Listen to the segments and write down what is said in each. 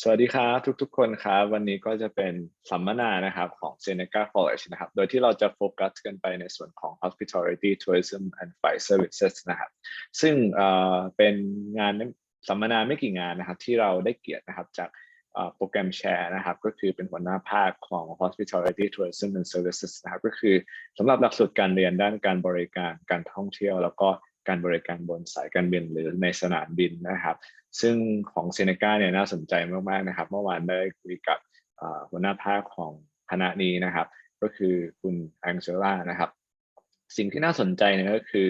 สวัสดีครับทุกๆคนครับวันนี้ก็จะเป็นสัมมนานะครับของ Seneca College นะครับโดยที่เราจะโฟกัสกันไปในส่วนของ Hospitality Tourism and Flight Services นะครับซึ่งเป็นงานสัมมนาไม่กี่งานนะครับที่เราได้เกียรตินะครับจากโปรแกรมแชร์นะครับก็คือเป็นหัวหน้าภาคของ Hospitality Tourism and Services นะครับก็คือสำหรับหลักสูตรการเรียนด้านการบริการการท่องเที่ยวแล้วก็การบริการบนสายการบินหรือในสนามบินนะครับซึ่งของเซเนกาเนี่ยน่าสนใจมากๆนะครับเมื่อวานได้คุยกับหัวหน้าภาคของคณะนี้นะครับก็คือคุณแองเจล่านะครับสิ่งที่น่าสนใจเนี่ยก็คือ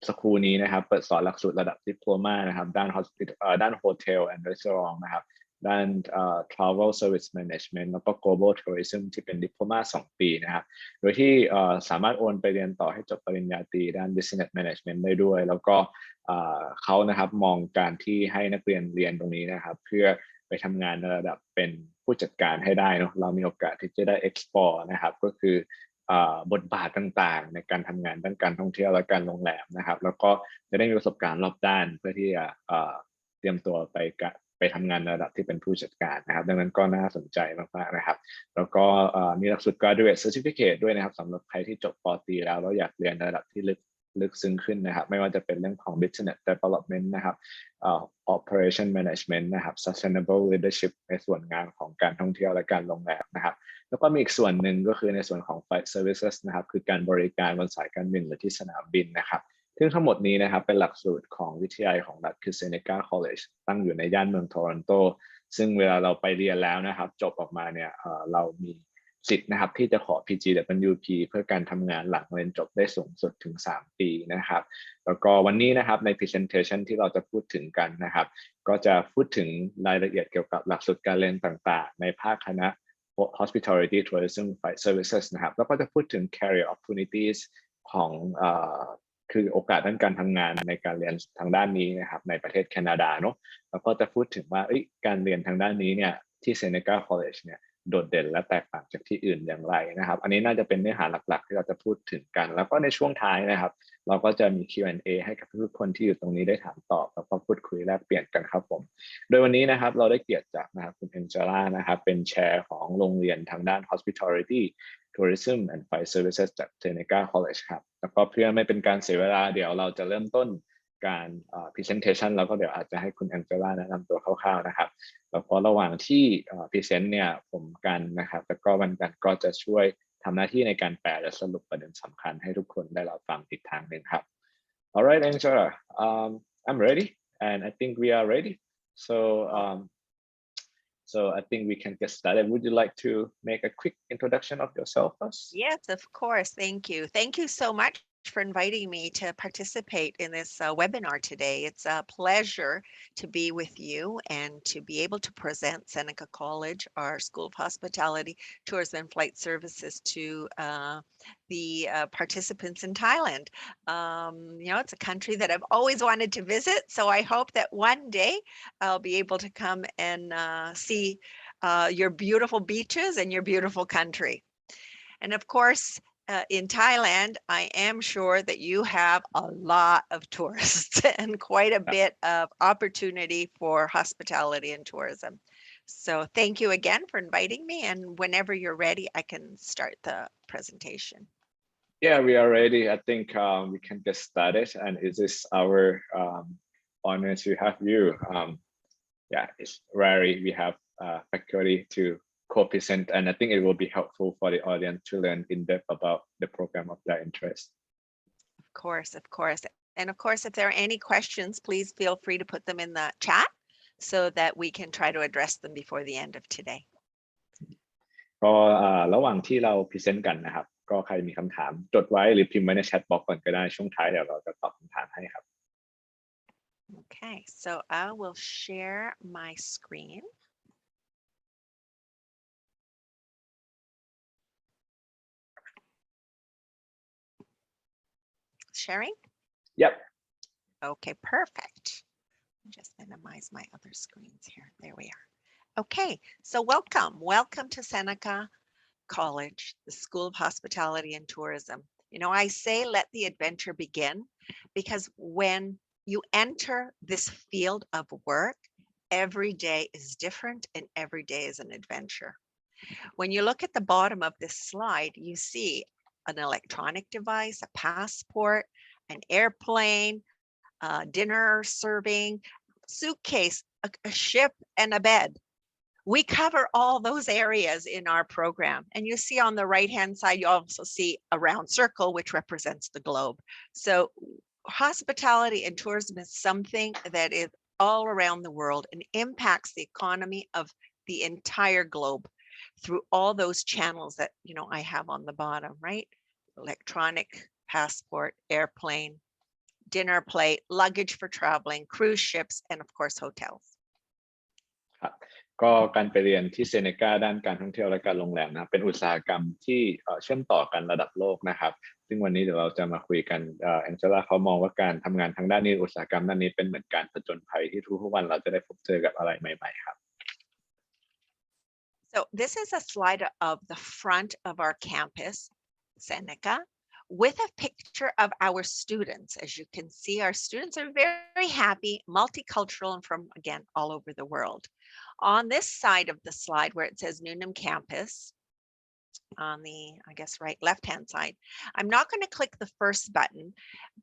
สคูลนี้นะครับเปิดสอนหลักสูตรระดับดิปโลมานะครับด้าน ด้าน Hotel and Restaurant นะครับด้านTravel Service Management แล้วก็ Global Tourism ที่เป็นดิปโลมา2 ปีนะครับโดยที่สามารถโอนไปเรียนต่อให้จบปริญญาตรีด้าน Business Management ได้ด้วยแล้วก็เขานะครับมองการที่ให้นักเรียนเรียนตรงนี้นะครับเพื่อไปทำงานในระดับเป็นผู้จัดการให้ได้เนาะเรามีโอกาสที่จะได้ explore นะครับก็คือบทบาทต่างๆในการทำงานด้านการท่องเที่ยวและการโรงแรมนะครับแล้วก็จะได้มีประสบการณ์รอบด้านเพื่อที่จะเตรียมตัวไปทำงานในระดับที่เป็นผู้จัดการนะครับดังนั้นก็น่าสนใจมากๆนะครับแล้วก็มีหลักสูตร Graduate Certificate ด้วยนะครับสำหรับใครที่จบป.ตรีแล้วอยากเรียนในระดับที่ลึกซึ้งขึ้นนะครับไม่ว่าจะเป็นเรื่องของ Business Development นะครับOperation Management นะครับ Sustainable Leadership ในส่วนงานของการท่องเที่ยวและการโรงแรมนะครับแล้วก็มีอีกส่วนหนึ่งก็คือในส่วนของ Flight Services นะครับคือการบริการบนสายการบินหรือที่สนามบินนะครับซึ่งทั้งหมดนี้นะครับเป็นหลักสูตรของวิทยาลัยของรัฐคือ Seneca College ตั้งอยู่ในย่านเมืองโทรอนโตซึ่งเวลาเราไปเรียนแล้วนะครับจบออกมาเนี่ยเรามีสิทธิ์นะครับที่จะขอ PGWP เพื่อการทำงานหลังเรียนจบได้สูงสุดถึง3 ปีนะครับแล้วก็วันนี้นะครับใน presentation ที่เราจะพูดถึงกันนะครับก็จะพูดถึงรายละเอียดเกี่ยวกับหลักสูตรการเรียนต่างๆในภาคคณะ Hospitality Tourism Flight Services นะครับแล้วก็จะพูดถึง career opportunities ของคือโอกาสด้านการทำงานในการเรียนทางด้านนี้นะครับในประเทศแคนาดาเนาะแล้วก็จะพูดถึงว่าการเรียนทางด้านนี้เนี่ยที่ Seneca College เนี่ยโดดเด่นและแตกต่างจากที่อื่นอย่างไรนะครับอันนี้น่าจะเป็นเนื้อหาหลักๆที่เราจะพูดถึงกันแล้วก็ในช่วงท้ายนะครับเราก็จะมี Q&A ให้กับทุกคนที่อยู่ตรงนี้ได้ถามตอบแล้วก็พูดคุยแลกเปลี่ยนกันครับผมโดยวันนี้นะครับเราได้เกียรติจากนะครับคุณเอ็นเจล่านะครับเป็นแชร์ของโรงเรียนทางด้าน Hospitality Tourism and Flight Services จาก Seneca College ครับแล้วก็เพื่อไม่เป็นการเสียเวลาเดี๋ยวเราจะเริ่มต้นการpresentation แล้วก็เดี๋ยวอาจจะให้คุณแองเจล่าแนะนำตัวคร่าวๆนะครับแล้วก็ระหว่างที่present เนี่ยผมกันนะครับแล้วก็วันกันก็จะช่วยทำหน้าที่ในการแปลและสรุปประเด็นสำคัญให้ทุกคนได้รับฟังอีกทางหนึ่งครับ Alright Angela I'm ready and I think we are ready so I think we can get started. Would you like to make a quick introduction of yourself first? Yes, of course. Thank you. Thank you so much for inviting me to participate in this webinar today. It's a pleasure to be with you and to be able to present Seneca College, our School of Hospitality, Tourism and Flight Services to the participants in Thailand. It's a country that I've always wanted to visit, so I hope that one day I'll be able to come and see your beautiful beaches and your beautiful country. And of course, in Thailand, I am sure that you have a lot of tourists and quite a bit of opportunity for hospitality and tourism. So thank you again for inviting me. And whenever you're ready, I can start the presentation. Yeah, we are ready. I think we can get started. And it is our honor to have you. It's rare we have faculty to co-present, and I think it will be helpful for the audience to learn in depth about the program of their interest. Of course. And of course, if there are any questions, please feel free to put them in the chat so that we can try to address them before the end of today. ก็ระหว่างที่เราพรีเซนต์กันนะครับก็ใครมีคำถามจดไว้หรือพิมพ์ไว้ในแชทบ็อกซ์ก่อนก็ได้ช่วงท้ายเดี๋ยวเราจะตอบคำถามให้ครับ Okay, so I will share my screen. Sharing? Yep. Okay, perfect. Just minimize my other screens here. There we are. Okay, so welcome to Seneca College, the School of Hospitality and Tourism. I say let the adventure begin because when you enter this field of work, every day is different and every day is an adventure. When you look at the bottom of this slide, you see an electronic device, a passport, an airplane, dinner serving, suitcase, a ship, and a bed. We cover all those areas in our program. And you see on the right-hand side, you also see a round circle, which represents the globe. So hospitality and tourism is something that is all around the world and impacts the economy of the entire globe through all those channels that, I have on the bottom, right? Electronic, passport, airplane, dinner plate, luggage for traveling, cruise ships, and of course, hotels. ครับก็การไปเรียนที่เซเนกาด้านการท่องเที่ยวและการโรงแรมนะครับเป็นอุตสาหกรรมที่เชื่อมต่อกันระดับโลกนะครับซึ่งวันนี้เดี๋ยวเราจะมาคุยกันแองเจล่าเขามองว่าการทำงานทางด้านนี้อุตสาหกรรมด้านนี้เป็นเหมือนการผจญภัยที่ทุกๆวันเราจะได้พบเจอกับอะไรใหม่ๆครับ So this is a slide of the front of our campus, Seneca, with a picture of our students. As you can see, our students are very happy, multicultural, and from, again, all over the world. On this side of the slide where it says Newnham campus, on the, right left-hand side, I'm not going to click the first button,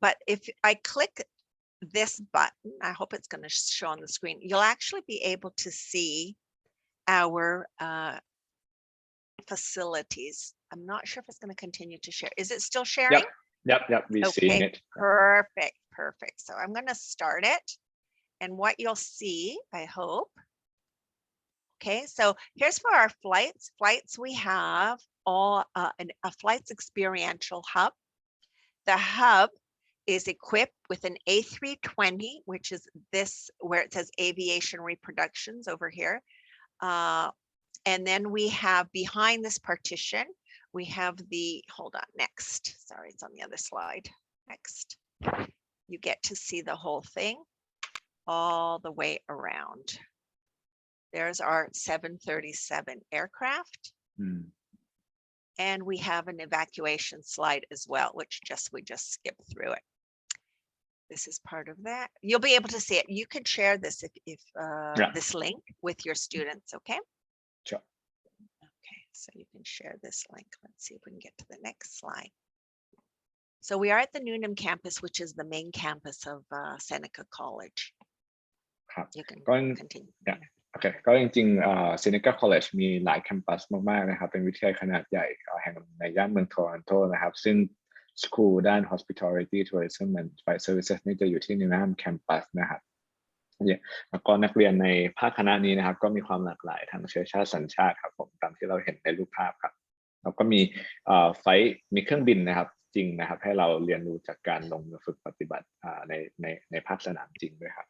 but if I click this button, I hope it's going to show on the screen, you'll actually be able to see our facilities. I'm not sure if it's going to continue to share. Is it still sharing? Yep. We're seeing it. Perfect. So I'm going to start it. And what you'll see, I hope. Okay, so here's for our flights. Flights, we have a flights experiential hub. The hub is equipped with an A320, which is this, where it says aviation reproductions over here. And then we have behind this partition, we have hold on, next. Sorry, it's on the other slide. Next. You get to see the whole thing all the way around. There's our 737 aircraft. And we have an evacuation slide as well, which we just skipped through it. This is part of that. You'll be able to see it. You can share this if this link with your students, okay? Sure. Okay, so you can share this link. Let's see if we can get to the next slide. So we are at the Newnham campus, which is the main campus of Seneca College. You can continue. Yeah. โอเคก็จริงๆSeneca College มีหลายแคมปัสมากๆนะครับเป็นวิทยาลัยขนาดใหญ่แห่งในย่านเมืองโทรอนโตนะครับซึ่ง School ด้าน Hospitality Tourism and Flight Services นี่จะอยู่ที่ Newnham Campus นะครับแล้วก็นักเรียนในภาคคณะนี้นะครับก็มีความหลากหลายทางเชื้อชาติสัญชาติครับผมตามที่เราเห็นในรูปภาพครับแล้วก็มีไฟล์มีเครื่องบินนะครับจริงนะครับให้เราเรียนรู้จากการลงมือฝึกปฏิบัติในภาคสนามจริงด้วยครับ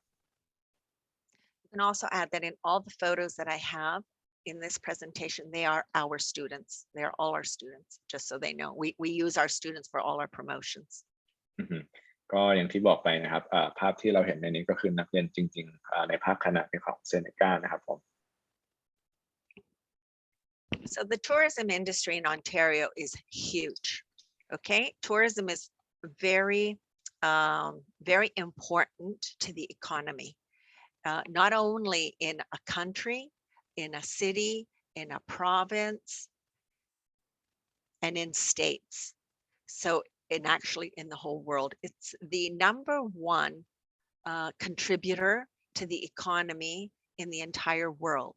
You can also add that in all the photos that I have in this presentation, they are our students. They are all our students, just so they know. We use our students for all our promotions. ก็อย่างที่บอกไปนะครับภาพที่เราเห็นในนี้ก็คือนักเรียนจริงๆในภาคคณะของเซเนกานะครับผม So the tourism industry in Ontario is huge. Okay, tourism is very, very important to the economy. Not only in a country, in a city, in a province, and in states. So actually in the whole world, it's the number one contributor to the economy in the entire world.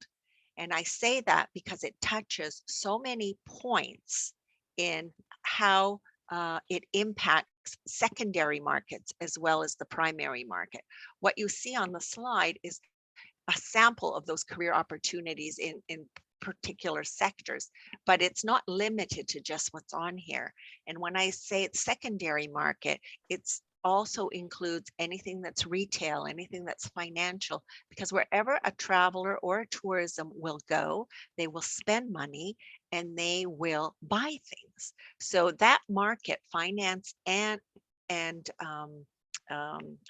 And I say that because it touches so many points in how it impacts secondary markets as well as the primary market. What you see on the slide is a sample of those career opportunities in particular sectors, but it's not limited to just what's on here. And when I say it's secondary market, it's also includes anything that's retail, anything that's financial, because wherever a traveler or a tourism will go, they will spend money and they will buy things. So that market, finance and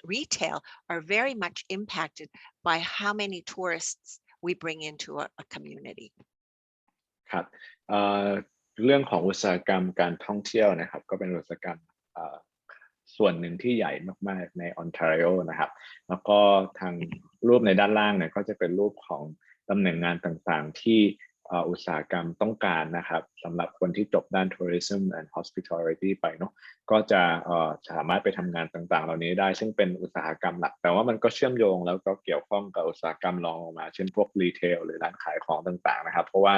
retail are very much impacted by how many tourists we bring into a community. ครับเรื่องของอุตสาหกรรมการท่องเที่ยวนะครับก็เป็นอุตสาหกรรมส่วนหนึ่งที่ใหญ่มากๆในออนแทรีโอนะครับแล้วก็ทาง รูปในด้านล่างเนี่ยก็จะเป็นรูปของตำแหน่งงานต่างๆที่อุตสาหกรรมต้องการนะครับสำหรับคนที่จบด้าน tourism and hospitality ไปเนาะก็จะสามารถไปทำงานต่างๆเหล่านี้ได้ซึ่งเป็นอุตสาหกรรมหลักแต่ว่ามันก็เชื่อมโยงแล้วก็เกี่ยวข้องกับอุตสาหกรรมรองลงมาเช่นพวกรีเทลหรือร้านขายของต่างๆนะครับเพราะว่า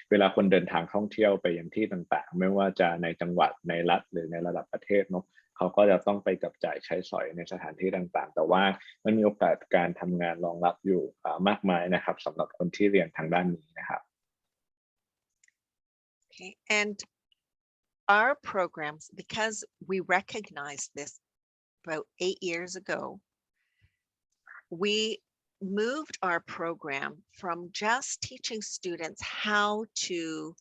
เวลาคนเดินทางท่องเที่ยวไปยังที่ต่างๆไม่ว่าจะในจังหวัดในรัฐหรือในระดับประเทศเนาะเขาก็จะต้องไปจับจ่ายใช้สอยในสถานที่ต่างๆแต่ว่ามันมีโอกาสการทำงานรองรับอยู่มากมายนะครับสำหรับคนที่เรียนทางด้านนี้นะครับ Okay, and our programs, because we recognized this about 8 years ago, we moved our program from just teaching students how to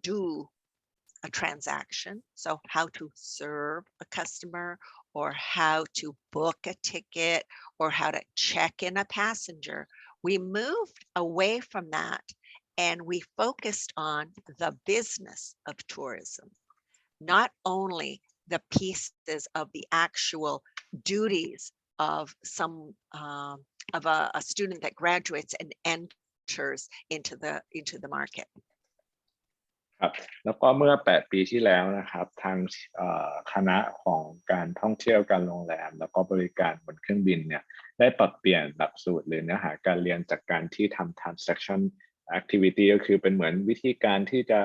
do a transaction, so how to serve a customer or how to book a ticket or how to check in a passenger. We moved away from that and we focused on the business of tourism, not only the pieces of the actual duties of some of a student that graduates and enters into the market. ครับแล้วก็เมื่อ8ปีที่แล้วนะครับทางคณะของการท่องเที่ยวการโรงแรมแล้วก็บริการบนเครื่องบินเนี่ยได้ปรับเปลี่ยนหลักสูตรหรือเนื้อหาการเรียนจากการที่ทำ transaction activity ก็คือเป็นเหมือนวิธีการที่จะ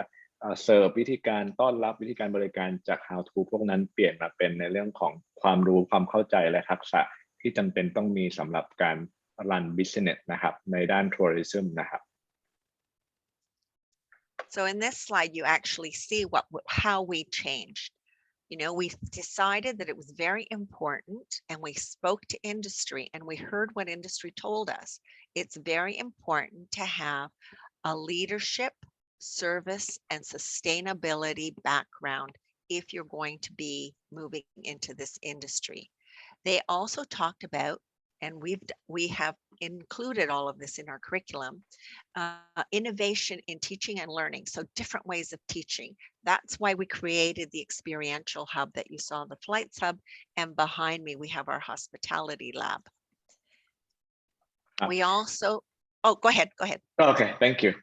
เสิร์ฟวิธีการต้อนรับวิธีการบริการจาก how to พวกนั้นเปลี่ยนมาเป็นในเรื่องของความรู้ความเข้าใจและทักษะที่จำเป็นต้องมีสำหรับการ run business นะครับในด้าน tourism นะครับ So in this slide, you actually see how we changed. You know, we decided that it was very important and we spoke to industry and we heard what industry told us. It's very important to have a leadership, service, and sustainability background if you're going to be moving into this industry. They also talked about, and we have included all of this in our curriculum, innovation in teaching and learning. So different ways of teaching. That's why we created the experiential hub that you saw, the flights hub, and behind me we have our hospitality lab. We also, oh, go ahead. Okay, thank you.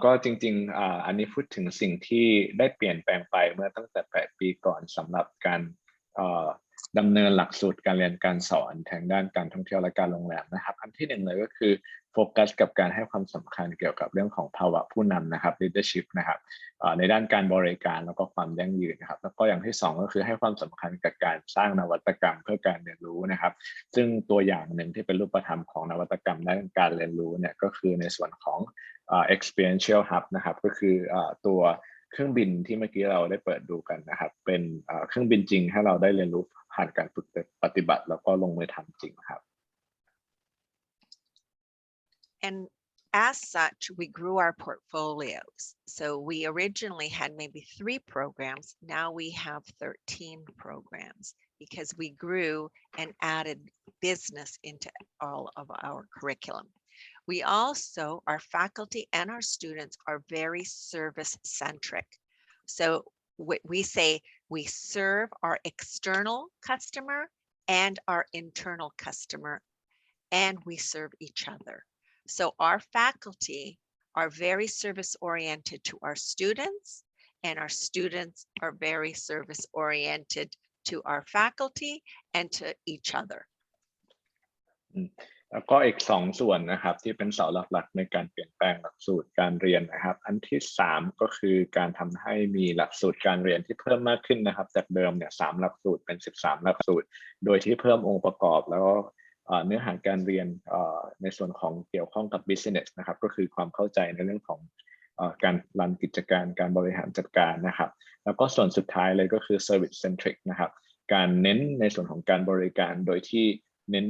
ก็จริงๆอันนี้พูดถึงสิ่งที่ได้เปลี่ยนแปลงไปเมื่อตั้งแต่8ปีก่อนสำหรับการดำเนินหลักสูตรการเรียนการสอนทางด้านการท่องเที่ยวและการโรงแรมนะครับอันที่หนึ่งเลยก็คือโฟกัสกับการให้ความสำคัญเกี่ยวกับเรื่องของภาวะผู้นำนะครับ leadership นะครับในด้านการบริการแล้วก็ความยั่งยืนนะครับแล้วก็อย่างที่สองก็คือให้ความสำคัญกับการสร้างนวัตกรรมเพื่อการเรียนรู้นะครับซึ่งตัวอย่างหนึ่งที่เป็นรูปธรรมของนวัตกรรมด้านการเรียนรู้เนี่ยก็คือในส่วนของexperiential hub นะครับก็คือตัวเครื่องบินที่เมื่อกี้เราได้เปิดดูกันนะครับเป็นเครื่องบินจริงให้เราได้เรียนรู้ผ่านการฝึกปฏิบัติแล้วก็ลงมือทำจริงครับ And as such, we grew our portfolios. So we originally had maybe 3 programs. Now we have 13 programs because we grew and added business into all of our curriculum. We also, our faculty and our students are very service-centric. So we say we serve our external customer and our internal customer, and we serve each other. So our faculty are very service-oriented to our students, and our students are very service-oriented to our faculty and to each other. แล้วก็อีก2ส่วนนะครับที่เป็นเสาหลักๆในการเปลี่ยนแปลงหลักสูตรการเรียนนะครับอันที่3ก็คือการทำให้มีหลักสูตรการเรียนที่เพิ่มมากขึ้นนะครับจากเดิมเนี่ย3หลักสูตรเป็น13หลักสูตรโดยที่เพิ่มองค์ประกอบแล้วก็เนื้อหาการเรียนในส่วนของเกี่ยวข้องกับ business นะครับก็คือความเข้าใจในเรื่องของการรันกิจการการบริหารจัดการนะครับแล้วก็ส่วนสุดท้ายเลยก็คือ service centric นะครับการเน้นในส่วนของการบริการโดยที่เน้น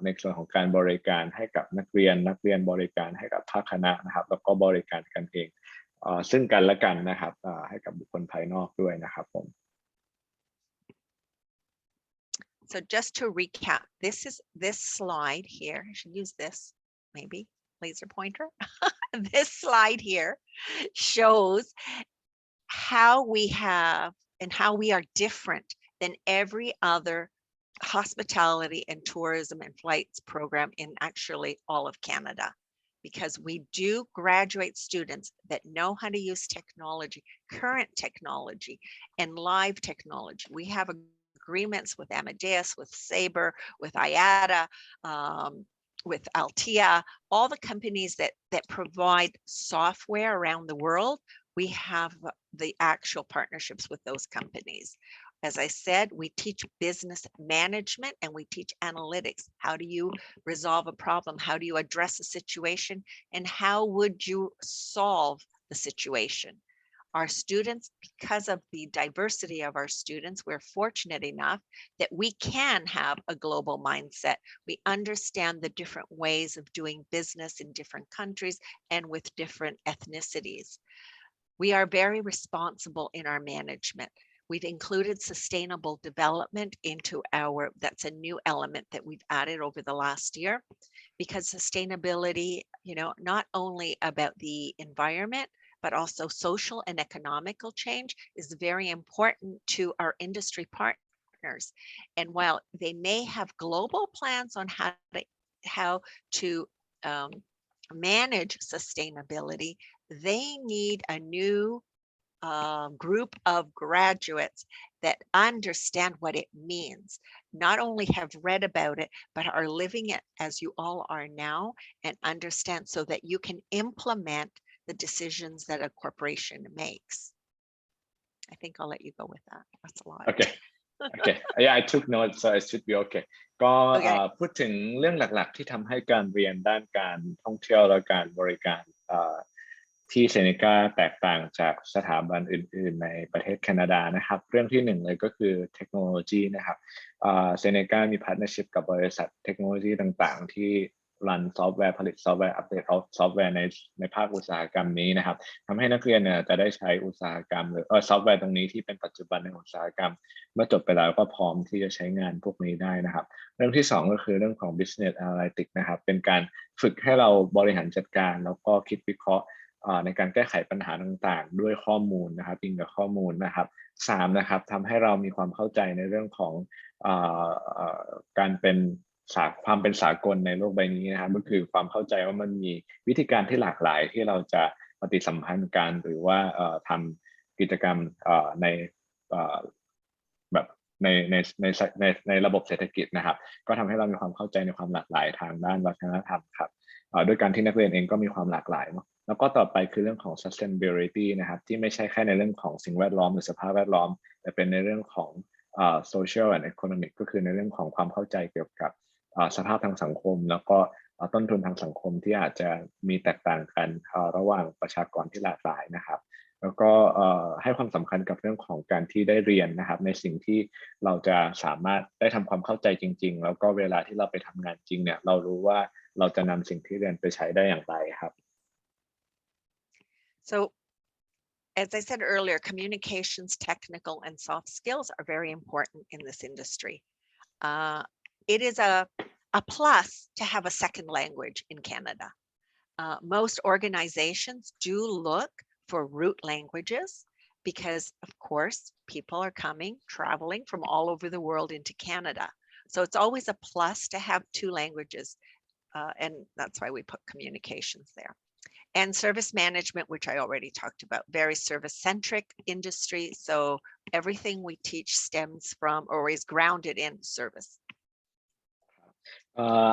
ในส่วนของการบริการให้กับนักเรียนบริการให้กับภาคคณะนะครับแล้วก็บริการกันเองซึ่งกันและกันนะครับให้กับบุคคลภายนอกด้วยนะครับผม So just to recap, this slide here, I should use this maybe laser pointer. This slide here shows how we have and how we are different than every other hospitality and tourism and flights program in actually all of Canada, because we do graduate students that know how to use technology, current technology, and live technology. We have agreements with Amadeus, with Sabre, with IATA, with Altea, all the companies that provide software around the world. We have the actual partnerships with those companies. As I said, we teach business management and we teach analytics. How do you resolve a problem? How do you address a situation? And how would you solve the situation? Our students, because of the diversity of our students, we're fortunate enough that we can have a global mindset. We understand the different ways of doing business in different countries and with different ethnicities. We are very responsible in our management. We've included sustainable development into our, that's a new element that we've added over the last year, because sustainability, not only about the environment, but also social and economical change is very important to our industry partners. And while they may have global plans on how to manage sustainability, they need a new group of graduates that understand what it means, not only have read about it, but are living it as you all are now and understand so that you can implement the decisions that a corporation makes. I think I'll let you go with that. That's a lot. Okay. Yeah, I took notes, so it should be okay. ก็พูดถึงเรื่องหลักๆที่ทำให้การเรียนด้านการท่องเที่ยวและการบริการที่เซเนกาแตกต่างจากสถาบันอื่นๆในประเทศแคนาดานะครับเรื่องที่หนึ่งเลยก็คือเทคโนโลยีนะครับเซเนกามีพาร์ทเนอร์ชิพกับบริษัทเทคโนโลยีต่างๆที่รันซอฟต์แวร์ผลิตซอฟต์แวร์อัปเดตซอฟต์แวร์ในภาคอุตสาหกรรมนี้นะครับทำให้นักเรียนเนี่ยจะได้ใช้อุตสาหกรรมหรือซอฟต์แวร์ตรงนี้ที่เป็นปัจจุบันในอุตสาหกรรมเมื่อจบไปแล้วก็พร้อมที่จะใช้งานพวกนี้ได้นะครับเรื่องที่สองก็คือเรื่องของ business analytics นะครับเป็นการฝึกให้เราบริหารจัดการแล้วก็คิดวิเคราะห์ในการแก้ไขปัญหาต่างๆด้วยข้อมูลนะครับอิงกับข้อมูลนะครับสามนะครับทำให้เรามีความเข้าใจในเรื่องของการเป็นความเป็นสากลในโลกใบนี้นะครับก็คือความเข้าใจว่ามันมีวิธีการที่หลากหลายที่เราจะปฏิสัมพันธ์กันหรือว่าทำกิจกรรมในแบบในระบบเศรษฐกิจนะครับก็ทำให้เรามีความเข้าใจในความหลากหลายทางด้านวัฒนธรรมครับด้วยการที่นักเรียนเองก็มีความหลากหลายเนาะแล้วก็ต่อไปคือเรื่องของ sustainability นะครับที่ไม่ใช่แค่ในเรื่องของสิ่งแวดล้อมหรือสภาพแวดล้อมแต่เป็นในเรื่องของsocial and economic ก็คือในเรื่องของความเข้าใจเกี่ยวกับสภาพทางสังคมแล้วก็ต้นทุนทางสังคมที่อาจจะมีแตกต่างกันระหว่างประชากรที่หลากหลายนะครับแล้วก็ให้ความสำคัญกับเรื่องของการที่ได้เรียนนะครับในสิ่งที่เราจะสามารถได้ทำความเข้าใจจริงๆแล้วก็เวลาที่เราไปทำงานจริงเนี่ยเรารู้ว่าเราจะนำสิ่งที่เรียนไปใช้ได้อย่างไรครับ So as I said earlier, communications, technical and soft skills are very important in this industry. It is a plus to have a second language in Canada. Most organizations do look for root languages because, of course, people are traveling from all over the world into Canada. So it's always a plus to have two languages, and that's why we put communications there. And service management, which I already talked about, very service-centric industry. So everything we teach stems from or is grounded in service.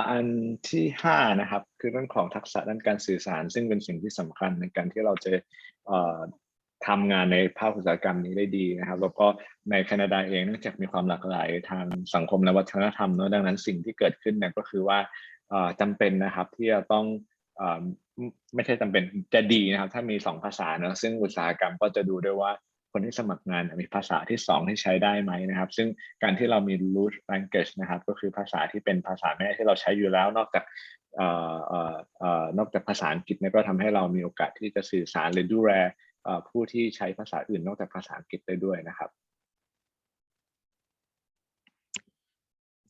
อันที่5นะครับคือเรื่องของทักษะด้านการสื่อสารซึ่งเป็นสิ่งที่สำคัญในการที่เราจะทำงานในภาคอุตสาหกรรมนี้ได้ดีนะครับแล้วก็ในแคนาดาเองเนื่องจากมีความหลากหลายทางสังคมและวัฒนธรรมเนอะดังนั้นสิ่งที่เกิดขึ้นเนี่ยก็คือว่าจำเป็นนะครับที่จะต้องไม่ใช่จำเป็นจะดีนะครับถ้ามี2ภาษาเนอะซึ่งอุตสาหกรรมก็จะดูด้วยว่าคนที่สมัครงานมีภาษาที่2ที่ใช้ได้ไหมนะครับซึ่งการที่เรามี root language นะครับก็คือภาษาที่เป็นภาษาแม่ที่เราใช้อยู่แล้วนอกจากภาษาอังกฤษเนี่ยก็ทำให้เรามีโอกาสที่จะสื่อสารหรือดูแลผู้ที่ใช้ภาษาอื่นนอกจากภาษาอังกฤษได้ด้วยนะครับ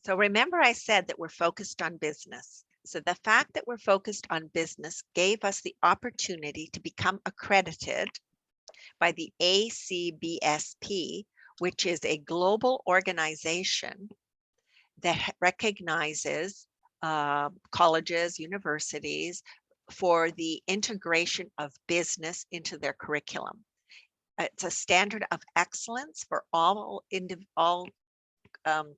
So remember I said that we're focused on business. So the fact that we're focused on business gave us the opportunity to become accredited by the ACBSP, which is a global organization that recognizes colleges, universities for the integration of business into their curriculum. It's a standard of excellence for all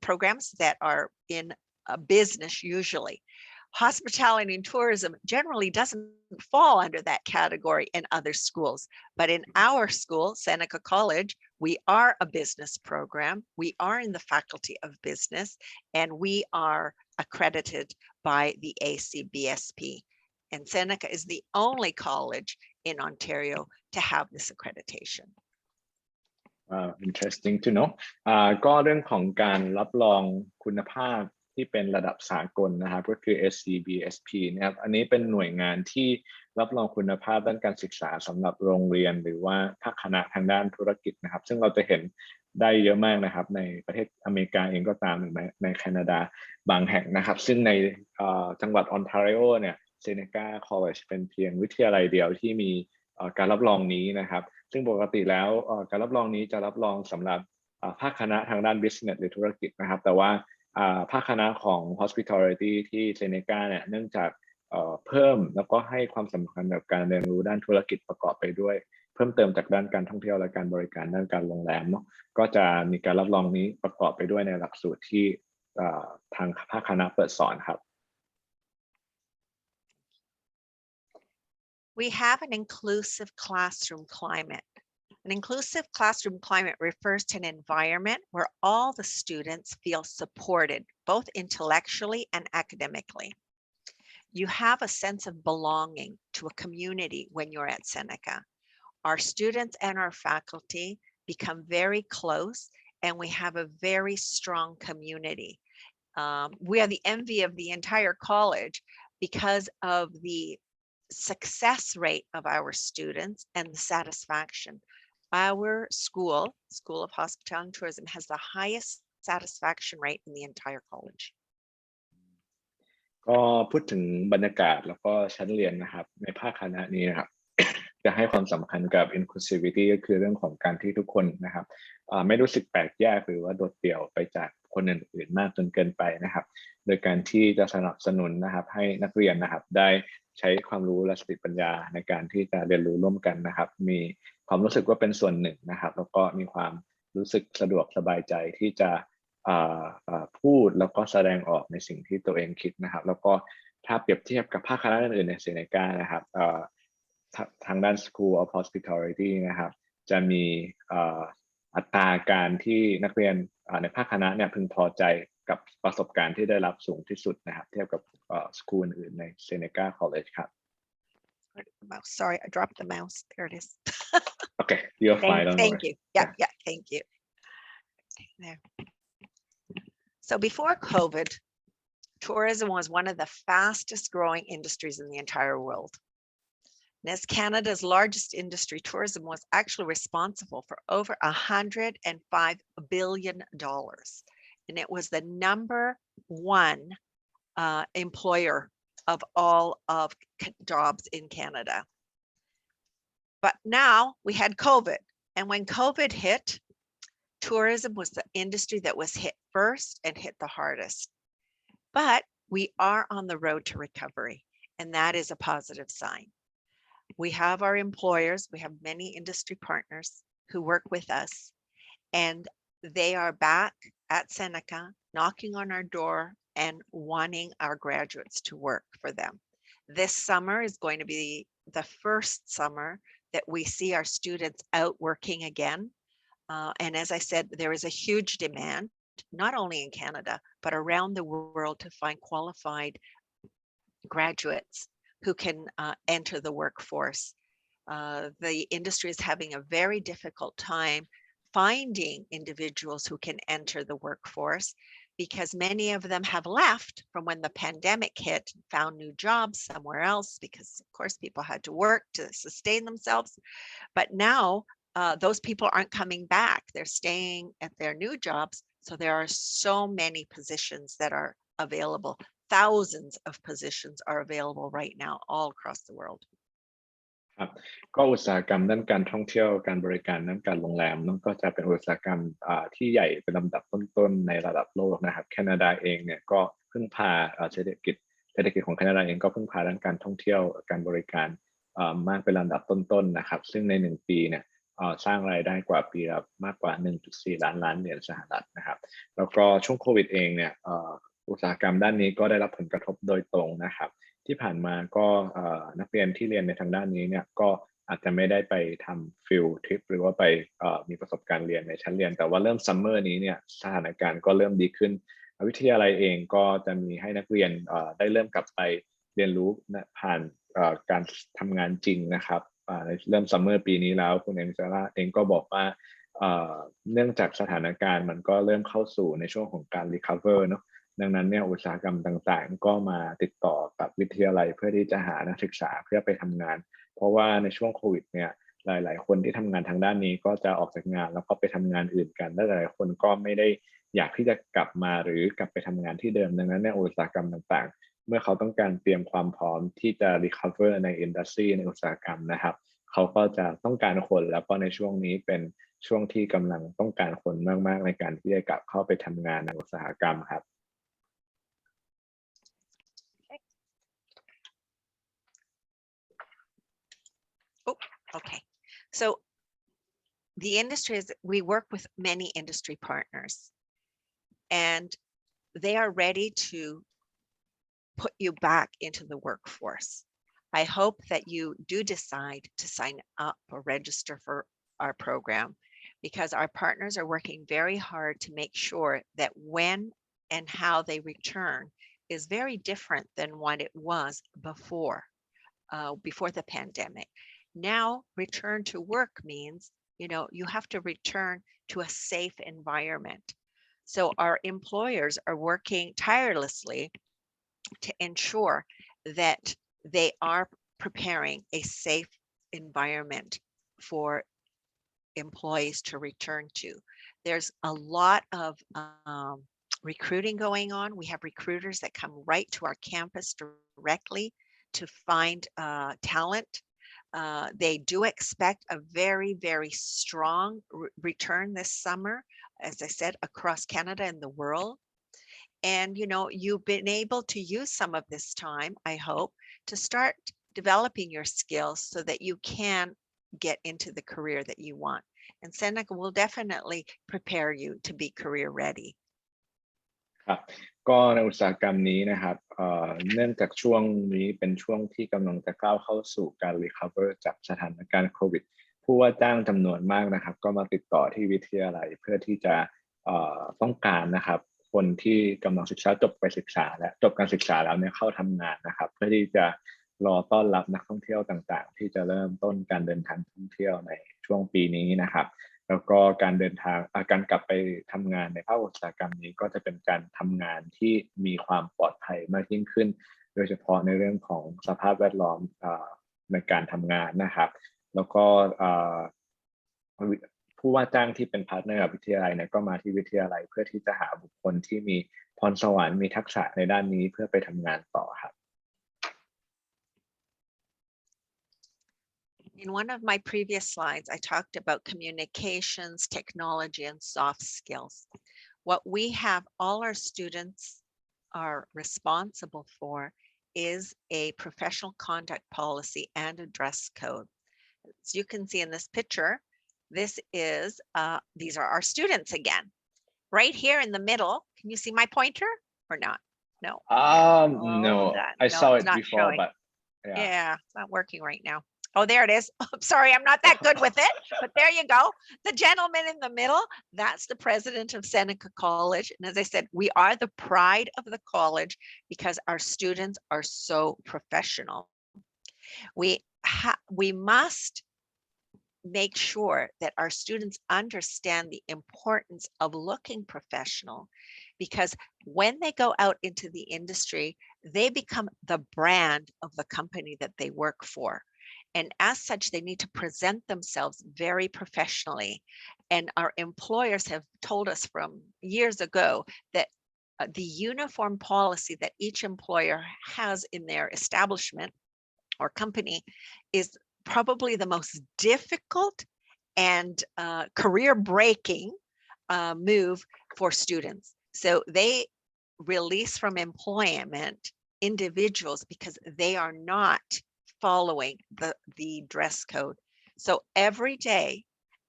programs that are in a business usually. Hospitality and tourism generally doesn't fall under that category in other schools, but in our school, Seneca College, we are a business program. We are in the Faculty of Business, and we are accredited by the ACBSP. And Seneca is the only college in Ontario to have this accreditation. Interesting to know. ก็เรื่องของการรับรองคุณภาพที่เป็นระดับสากลนะครับก็คือ SCBSP นะครับอันนี้เป็นหน่วยงานที่รับรองคุณภาพด้านการศึกษาสำหรับโรงเรียนหรือว่าภาคคณะทางด้านธุรกิจนะครับซึ่งเราจะเห็นได้เยอะมากนะครับในประเทศอเมริกาเองก็ตามหรือในแคนาดาบางแห่งนะครับซึ่งในจังหวัดออนทาริโอเนี่ย Seneca College เป็นเพียงวิทยาลัยเดียวที่มีการรับรองนี้นะครับซึ่งปกติแล้วการรับรองนี้จะรับรองสำหรับภาคคณะทางด้าน business หรือธุรกิจนะครับแต่ว่าภาคคณะของ Hospitality ที่ Seneca เนี่ยเนื่องจากเพิ่มแล้วก็ให้ความสำคัญกับการเรียนรู้ด้านธุรกิจประกอบไปด้วยเพิ่มเติมจากด้านการท่องเที่ยวและการบริการด้านการโรงแรมเนาะก็จะมีการรับรองนี้ประกอบไปด้วยในหลักสูตรที่ทางภาคคณะเปิดสอนครับ We have an inclusive classroom climate. An inclusive classroom climate refers to an environment where all the students feel supported, both intellectually and academically. You have a sense of belonging to a community when you're at Seneca. Our students and our faculty become very close, and we have a very strong community. We are the envy of the entire college because of the success rate of our students and the satisfaction. Our school of Hospitality and Tourism, has the highest satisfaction rate in the entire college. ก็พูดถึงบรรยากาศแล้วก็ชั้นเรียนนะครับในภาคคณะนี้นะครับ จะให้ความสำคัญกับ inclusivity ก็คือเรื่องของการที่ทุกคนนะครับไม่รู้สึกแปลกแยกหรือว่าโดดเดี่ยวไปจากคนอื่นๆมากจนเกินไปนะครับโดยการที่จะสนับสนุนนะครับให้นักเรียนนะครับได้ใช้ความรู้และสติปัญญาในการที่จะเรียนรู้ร่วมกันนะครับมีความรู้สึกว่าเป็นส่วนหนึ่งนะครับแล้วก็มีความรู้สึกสะดวกสบายใจที่จะพูดแล้วก็แสดงออกในสิ่งที่ตัวเองคิดนะครับแล้วก็ถ้าเปรียบเทียบกับภาคคณะอื่นๆในเซเนกานะครับทางด้าน School of Hospitality นะครับจะมีอัตราการที่นักเรียนในภาคคณะเนี่ยพึงพอใจกับประสบการณ์ที่ได้รับสูงที่สุดนะครับเทียบกับสกูลอื่นใน Seneca College ครับ Sorry, I dropped the mouse. There it is. Okay, you're fine. Thank you. Yeah, thank you. There. So before COVID, tourism was one of the fastest growing industries in the entire world. And as Canada's largest industry, tourism was actually responsible for over $105 billion. And it was the number one employer of all of jobs in Canada. But now we had COVID. And when COVID hit, tourism was the industry that was hit first and hit the hardest. But we are on the road to recovery, and that is a positive sign. We have our employers, we have many industry partners who work with us, and they are back at Seneca, knocking on our door and wanting our graduates to work for them. This summer is going to be the first summer that we see our students out working again. And as I said, there is a huge demand, not only in Canada, but around the world to find qualified graduates who can enter the workforce. The industry is having a very difficult time finding individuals who can enter the workforce because many of them have left from when the pandemic hit, found new jobs somewhere else because, of course, people had to work to sustain themselves. But now those people aren't coming back. They're staying at their new jobs. So there are so many positions that are available. Thousands of positions are available right now all across the world. ครับก็อุตสาหกรรมด้านการท่องเที่ยวการบริการด้านการโรงแรมนั่นก็จะเป็นอุตสาหกรรมที่ใหญ่เป็นลำดับต้นๆในระดับโลกนะครับแคนาดาเองเนี่ยก็พึ่งพาเศรษฐกิจของแคนาดาเองก็พึ่งพาด้านการท่องเที่ยวการบริการมากเป็นลำดับต้นๆนะครับซึ่งใน1ปีเนี่ยสร้างรายได้กว่าปีละมากกว่า 1.4 ล้านเหรียญสหรัฐนะครับแล้วก็ช่วงโควิดเองเนี่ยอุตสาหกรรมด้านนี้ก็ได้รับผลกระทบโดยตรงนะครับที่ผ่านมาก็นักเรียนที่เรียนในทางด้านนี้เนี่ยก็อาจจะไม่ได้ไปทำฟิลทริปหรือว่าไปมีประสบการณ์เรียนในชั้นเรียนแต่ว่าเริ่มซัมเมอร์นี้เนี่ยสถานการณ์ก็เริ่มดีขึ้นวิทยาลัยเองก็จะมีให้นักเรียนได้เริ่มกลับไปเรียนรู้ผ่านการทำงานจริงนะครับเริ่มซัมเมอร์ปีนี้แล้วคุณเอ็นซาร่าเองก็บอกว่าเนื่องจากสถานการณ์มันก็เริ่มเข้าสู่ในช่วงของการ recover เนาะดังนั้นเนี่ยอุตสาหกรรมต่างๆก็มาติดต่อกับวิทยาลัยเพื่อที่จะหานักศึกษาเพื่อไปทำงานเพราะว่าในช่วงโควิดเนี่ยหลายๆคนที่ทำงานทางด้านนี้ก็จะออกจากงานแล้วก็ไปทำงานอื่นกันและหลายๆคนก็ไม่ได้อยากที่จะกลับมาหรือกลับไปทำงานที่เดิมดังนั้นในอุตสาหกรรมต่างๆเมื่อเขาต้องการเตรียมความพร้อมที่จะ recover ในอินดัสทรีในอุตสาหกรรมนะครับเขาก็จะต้องการคนแล้วก็ในช่วงนี้เป็นช่วงที่กำลังต้องการคนมากๆในการที่จะกลับเข้าไปทำงานในอุตสาหกรรมครับOkay, so the industry is, we work with many industry partners and they are ready to put you back into the workforce. I hope that you do decide to sign up or register for our program because our partners are working very hard to make sure that when and how they return is very different than what it was before the pandemic. Now, return to work means, you have to return to a safe environment. So our employers are working tirelessly to ensure that they are preparing a safe environment for employees to return to. There's a lot of recruiting going on. We have recruiters that come right to our campus directly to find talent. They do expect a very, very strong return this summer, as I said, across Canada and the world. And, you've been able to use some of this time, I hope, to start developing your skills so that you can get into the career that you want. And Seneca will definitely prepare you to be career ready. ครับก็ในอุตสาหกรรมนี้นะครับเนื่องจากช่วงนี้เป็นช่วงที่กำลังจะก้าวเข้าสู่การ recover จากสถานการณ์โควิดผู้ว่าจ้างจำนวนมากนะครับก็มาติดต่อที่วิทยาลัยเพื่อที่จะต้องการนะครับคนที่กำลังศึกษาจบการศึกษาแล้วเนี่ยเข้าทำงานนะครับเพื่อที่จะรอต้อนรับนักท่องเที่ยวต่างๆที่จะเริ่มต้นการเดินทางท่องเที่ยวในช่วงปีนี้นะครับแล้วก็การเดินทางการกลับไปทำงานในภาคอุตสาหกรรมนี้ก็จะเป็นการทำงานที่มีความปลอดภัยมากยิ่งขึ้นโดยเฉพาะในเรื่องของสภาพแวดล้อมในการทำงานนะครับแล้วก็ผู้ว่าจ้างที่เป็นพาร์ทเนอร์กับวิทยาลัยเนี่ยก็มาที่วิทยาลัยเพื่อที่จะหาบุคคลที่มีพรสวรรค์มีทักษะในด้านนี้เพื่อไปทำงานต่อครับ In one of my previous slides, I talked about communications, technology, and soft skills. What we have all our students are responsible for is a professional conduct policy and a dress code. As you can see in this picture, these are our students again. Right here in the middle, can you see my pointer or not? No. No, I saw it before, showing. But yeah, it's not working right now. Oh, there it is. I'm sorry, I'm not that good with it, but there you go. The gentleman in the middle, that's the president of Seneca College. And as I said, we are the pride of the college because our students are so professional. We must make sure that our students understand the importance of looking professional because when they go out into the industry, they become the brand of the company that they work for. And as such, they need to present themselves very professionally. And our employers have told us from years ago that the uniform policy that each employer has in their establishment or company is probably the most difficult and career-breaking move for students. So they release from employment individuals because they are not following the dress code. So every day,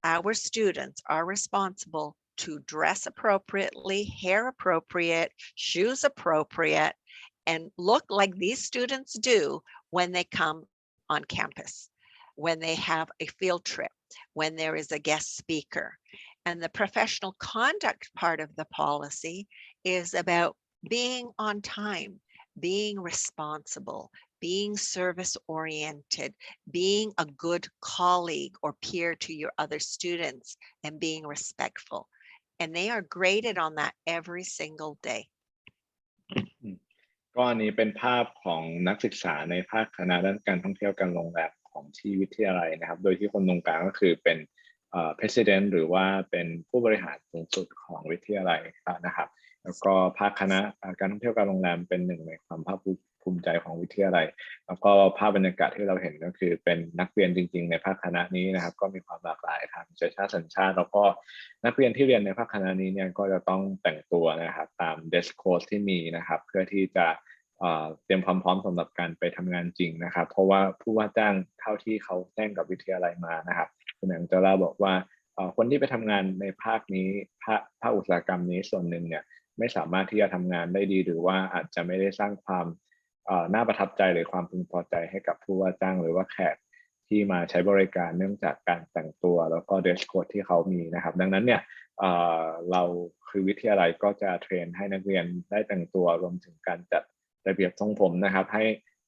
our students are responsible to dress appropriately, hair appropriate, shoes appropriate, and look like these students do when they come on campus, when they have a field trip, when there is a guest speaker. And the professional conduct part of the policy is about being on time, being responsible, being service-oriented, being a good colleague or peer to your other students, and being respectful. And they are graded on that every single day. ก็อันนี้เป็นภาพของนักศึกษาในภาคคณะด้านการท่องเที่ยวการโรงแรมของที่วิทยาลัยนะครับโดยที่คนตรงกลางก็คือเป็นpresident หรือว่าเป็นผู้บริหารสูงสุดของวิทยาลัยนะครับแล้วก็ภาคคณะการท่องเที่ยวการโรงแรมเป็นหนึ่งในความภาคภูมิใจของวิทยาลัยแล้วก็ภาพบรรยากาศที่เราเห็นก็คือเป็นนักเรียนจริงๆในภาคคณะนี้นะครับก็มีความหลากหลายทางเชื้อชาติสัญชาติแล้วก็นักเรียนที่เรียนในภาคคณะนี้เนี่ยก็จะต้องแต่งตัวนะครับตาม dress code ที่มีนะครับเพื่อที่จะเตรียมความพร้อมสำหรับการไปทำงานจริงนะครับเพราะว่าผู้ว่าจ้างเท่าที่เขาแจ้งกับวิทยาลัยมานะครับคุณแองเจล่าบอกว่าคนที่ไปทำงานในภาคนี้ภาคอุตสาหกรรมนี้ส่วนหนึ่งเนี่ยไม่สามารถที่จะทำงานได้ดีหรือว่าอาจจะไม่ได้สร้างความน่าประทับใจหรือความพึงพอใจให้กับผู้ว่าจ้างหรือว่าแขกที่มาใช้บริการเนื่องจากการแต่งตัวแล้วก็ dress code ที่เขามีนะครับดังนั้นเนี่ยเราคือวิทยาลัยก็จะเทรนให้นักเรียนได้แต่งตัวรวมถึงการจัดระเบียบทรงผมนะครับให้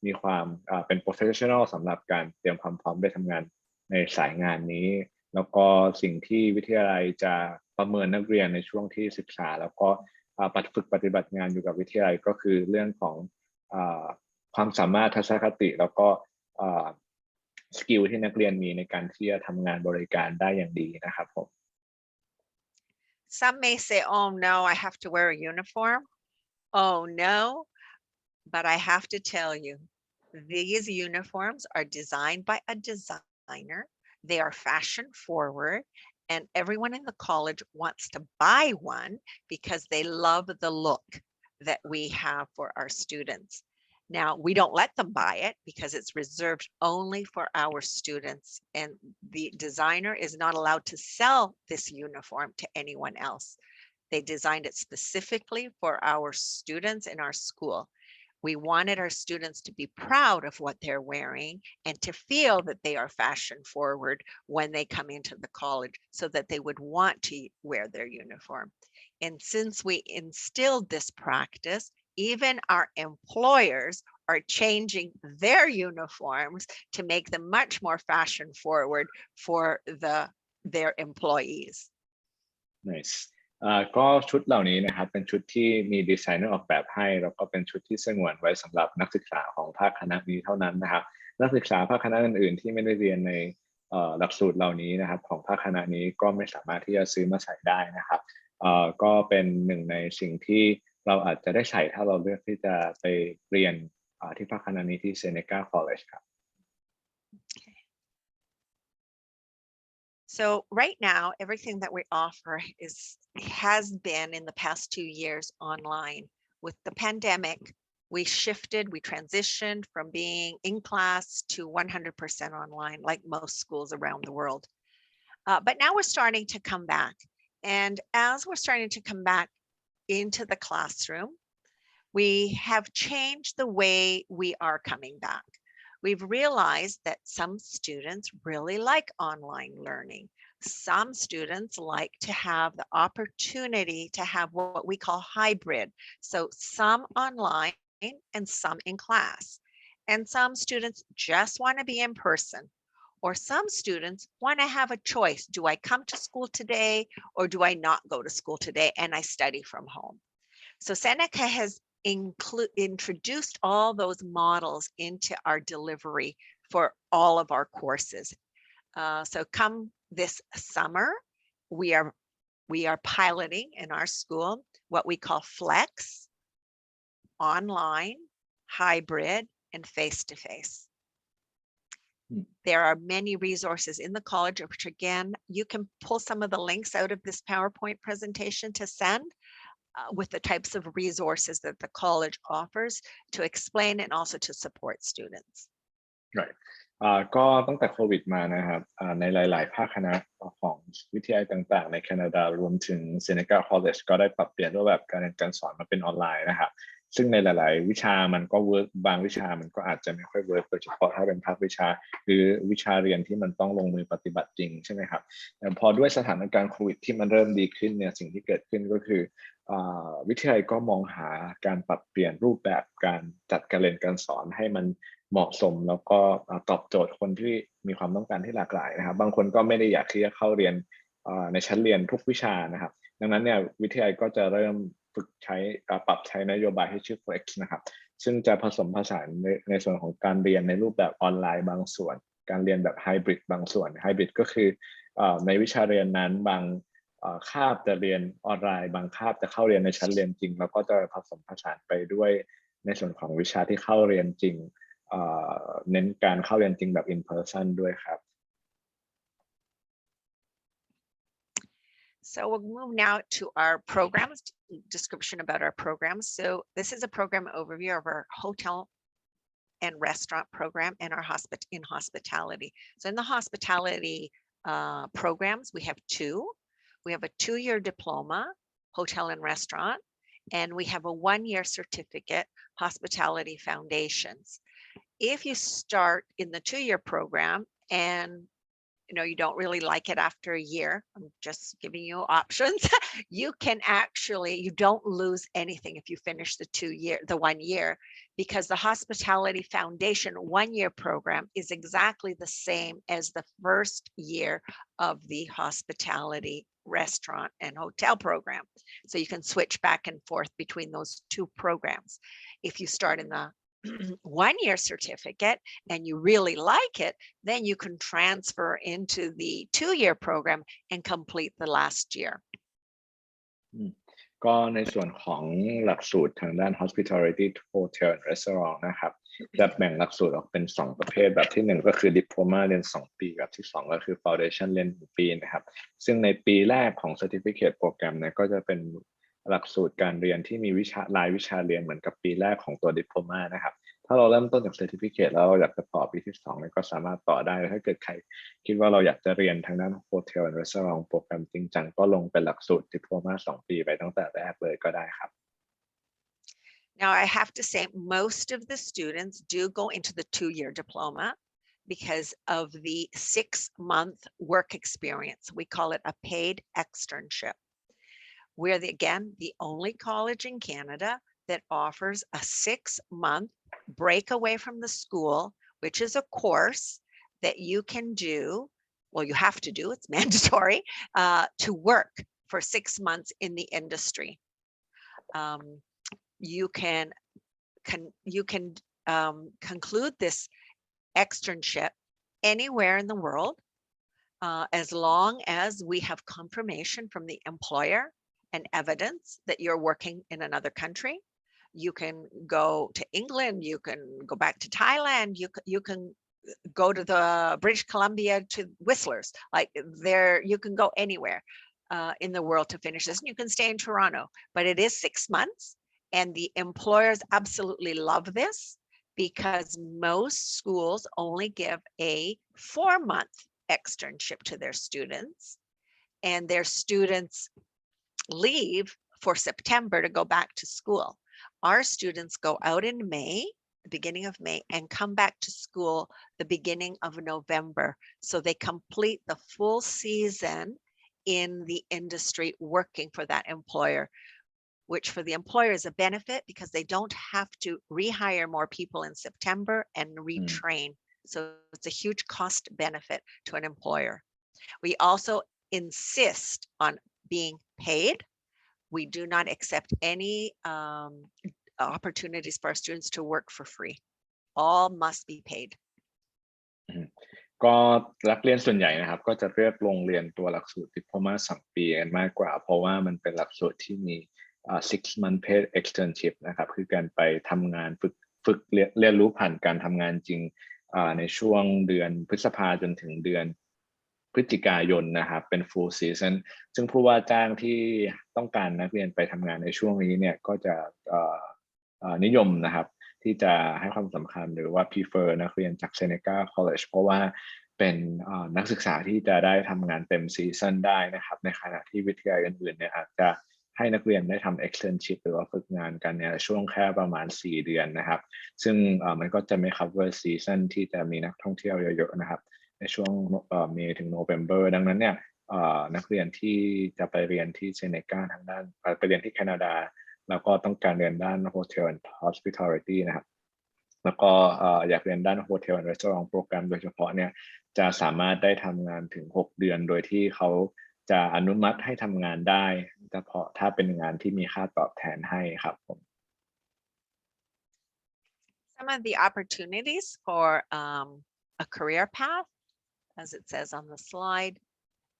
มีความเป็น professional สำหรับการเตรียมความพร้อมไปทำงานในสายงานนี้แล้วก็สิ่งที่วิทยาลัยจะประเมินนักเรียนในช่วงที่ศึกษาแล้วก็ฝึกปฏิบัติงานอยู่กับวิทยาลัยก็คือเรื่องของความสามารถทัศนคติแล้วก็สกิลที่นักเรียนมีในการที่จะทำงานบริการได้อย่างดีนะครับผม Some may say, oh no, I have to wear a uniform. Oh no, but I have to tell you, these uniforms are designed by a designer. They are fashion forward, and everyone in the college wants to buy one because they love the look that we have for our students. Now, we don't let them buy it because it's reserved only for our students, and the designer is not allowed to sell this uniform to anyone else. They designed it specifically for our students in our school. We wanted our students to be proud of what they're wearing and to feel that they are fashion forward when they come into the college so that they would want to wear their uniform. And since we instilled this practice, even our employers are changing their uniforms to make them much more fashion forward for their employees. Nice. ก็ชุดเหล่านี้นะครับเป็นชุดที่มีดีไซเนอร์ออกแบบให้แล้วก็เป็นชุดที่สงวนไว้สำหรับนักศึกษาของภาคคณะนี้เท่านั้นนะครับนักศึกษาภาคคณะอื่นๆที่ไม่ได้เรียนในหลักสูตรเหล่านี้นะครับของภาคคณะนี้ก็ไม่สามารถที่จะซื้อมาใส่ได้นะครับก็เป็นหนึ่งในสิ่งที่เราอาจจะได้ใส่ถ้าเราเลือกที่จะไปเรียนที่ภาคคณะนี้ที่ Seneca College ครับ So right now, everything that we offer has been in the past 2 years online. With the pandemic, we transitioned from being in class to 100% online, like most schools around the world. But now we're starting to come back. And as we're starting to come back into the classroom, we have changed the way we are coming back. We've realized that some students really like online learning. Some students like to have the opportunity to have what we call hybrid. So some online and some in class. And some students just want to be in person. Or some students want to have a choice. Do I come to school today or do I not go to school today and I study from home? So Seneca has introduced all those models into our delivery for all of our courses. So come this summer, we are piloting in our school what we call flex, online, hybrid, and face-to-face. There are many resources in the college, which again, you can pull some of the links out of this PowerPoint presentation to send with the types of resources that the college offers to explain and also to support students. Right. ก็ตั้งแต่โควิดมานะครับในหลายๆภาคคณะของวิทยาลัยต่างๆในแคนาดารวมถึง Seneca College ก็ได้ปรับเปลี่ยนรูปแบบการเรียนการสอนมาเป็นออนไลน์นะครับซึ่งในหลายๆวิชามันก็เวิร์กบางวิชามันก็อาจจะไม่ค่อยเวิร์กโดยเฉพาะถ้าเป็นภาควิชาหรือวิชาเรียนที่มันต้องลงมือปฏิบัติจริงใช่ไหมครับแต่พอด้วยสถานการณ์โควิดที่มันเริ่มดีขึ้นเนี่ยสิ่งที่เกิดขึ้นก็คือวิทยาลัยก็มองหาการปรับเปลี่ยนรูปแบบการจัดการเรียนการสอนให้มันเหมาะสมแล้วก็ตอบโจทย์คนที่มีความต้องการที่หลากหลายนะครับบางคนก็ไม่ได้อยากที่จะเข้าเรียนในชั้นเรียนทุกวิชานะครับดังนั้นเนี่ยวิทยาลัยก็จะเริ่มฝึกใช้ปรับใช้นโยบายที่ชื่อ Flex นะครับซึ่งจะผสมผสานในส่วนของการเรียนในรูปแบบออนไลน์บางส่วนการเรียนแบบไฮบริดบางส่วนไฮบริดก็คือในวิชาเรียนนั้นบางคาบจะเรียนออนไลน์บางคาบจะเข้าเรียนในชั้นเรียนจริงแล้วก็จะผสมผสานไปด้วยในส่วนของวิชาที่เข้าเรียนจริงเน้นการเข้าเรียนจริงแบบ in person ด้วยครับ So we'll move now to our programs, description about our programs. So this is a program overview of our hotel and restaurant program and our hospitality. So in the hospitality programs, we have two. We have a 2-year diploma, hotel and restaurant, and we have a 1-year certificate, hospitality foundations. If you start in the 2-year program and you don't really like it after a year, I'm just giving you options. You don't lose anything if you finish the 1 year, because the hospitality foundation 1-year program is exactly the same as the first year of the hospitality restaurant and hotel program. So you can switch back and forth between those two programs. If you start in the 1-year certificate and you really like it, then you can transfer into the 2-year program and complete the last year. ก็ในส่วนของหลักสูตรทางด้าน hospitality hotel and restaurant นะครับจะแบ่งหลักสูตรออกเป็น2ประเภทแบบที่1ก็คือ diploma เรียน2ปีแบบที่2ก็คือ foundation เรียน1ปีนะครับซึ่งในปีแรกของ certificate โปรแกรมเนี่ยก็จะเป็นหลักสูตรการเรียนที่มีรายวิชาเรียนเหมือนกับปีแรกของตัว diploma นะครับถ้าเราเริ่มต้นจาก certificate แล้วเราอยากจะต่อปีที่2เนี่ยก็สามารถต่อได้ถ้าเกิดใครคิดว่าเราอยากจะเรียนทางด้าน hotel and restaurant โปรแกรมจริงจังก็ลงเป็นหลักสูตร diploma 2ปีไปตั้งแต่แรกเลยก็ได้ครับ Now I have to say most of the students do go into the 2-year diploma because of the 6-month work experience. We call it a paid externship. We're the only college in Canada that offers a 6-month break away from the school, which is a course that you can do, well, you have to do, it's mandatory, to work for 6 months in the industry. You can conclude this externship anywhere in the world, as long as we have confirmation from the employer and evidence that you're working in another country. You can go to England, you can go back to Thailand, you can go to the British Columbia to Whistler's, like you can go anywhere in the world to finish this. And you can stay in Toronto, but it is 6 months. And the employers absolutely love this because most schools only give a 4-month externship to their students, and their students leave for September to go back to school. Our students go out in May, the beginning of May, and come back to school the beginning of November. So they complete the full season in the industry working for that employer, which for the employer is a benefit because they don't have to rehire more people in September and retrain. So it's a huge cost benefit to an employer. We also insist on being paid. We do not accept any opportunities for our students to work for free. All must be paid. ก็นักเรียนส่วนใหญ่นะครับก็จะเลือกลงเรียนตัวหลักสูตร diploma 2 ปีกันมากกว่าเพราะว่ามันเป็นหลักสูตรที่มี6-month paid externship นะครับคือการไปทำงานฝึกเรียนรู้ผ่านการทำงานจริง ในช่วงเดือนพฤษภาจนถึงเดือนพฤศจิกายนนะครับเป็น full season ซึ่งผู้ว่าจ้างที่ต้องการนักเรียนไปทำงานในช่วงนี้เนี่ยก็จะนิยมนะครับที่จะให้ความสำคัญหรือว่า prefer นักเรียนจาก Seneca College เพราะว่าเป็นนักศึกษาที่จะได้ทำงานเต็มซีซันได้นะครับในขณะที่วิทยาลัยอื่นๆเนี่ยอาจจะให้นักเรียนได้ทำ externship หรือว่าฝึกงานกันเนี่ยช่วงแค่ประมาณ4เดือนนะครับซึ่งมันก็จะไม่ cover season ที่จะมีนักท่องเที่ยวเยอะๆนะครับในช่วงเมษถึงโนเวมเบอร์ดังนั้นเนี่ยนักเรียนที่จะไปเรียนที่เซเนกาทางด้านไปเรียนที่แคนาดาแล้วก็ต้องการเรียนด้าน Hotel and Hospitality นะครับแล้วก็อยากเรียนด้าน Hotel and Restaurant โปรแกรมโดยเฉพาะเนี่ยจะสามารถได้ทำงานถึง6เดือนโดยที่เขาจะอนุมัติให้ทำงานได้เฉพาะถ้าเป็นงานที่มีค่าตอบแทนให้ครับผม Some of the opportunities for a career path, as it says on the slide,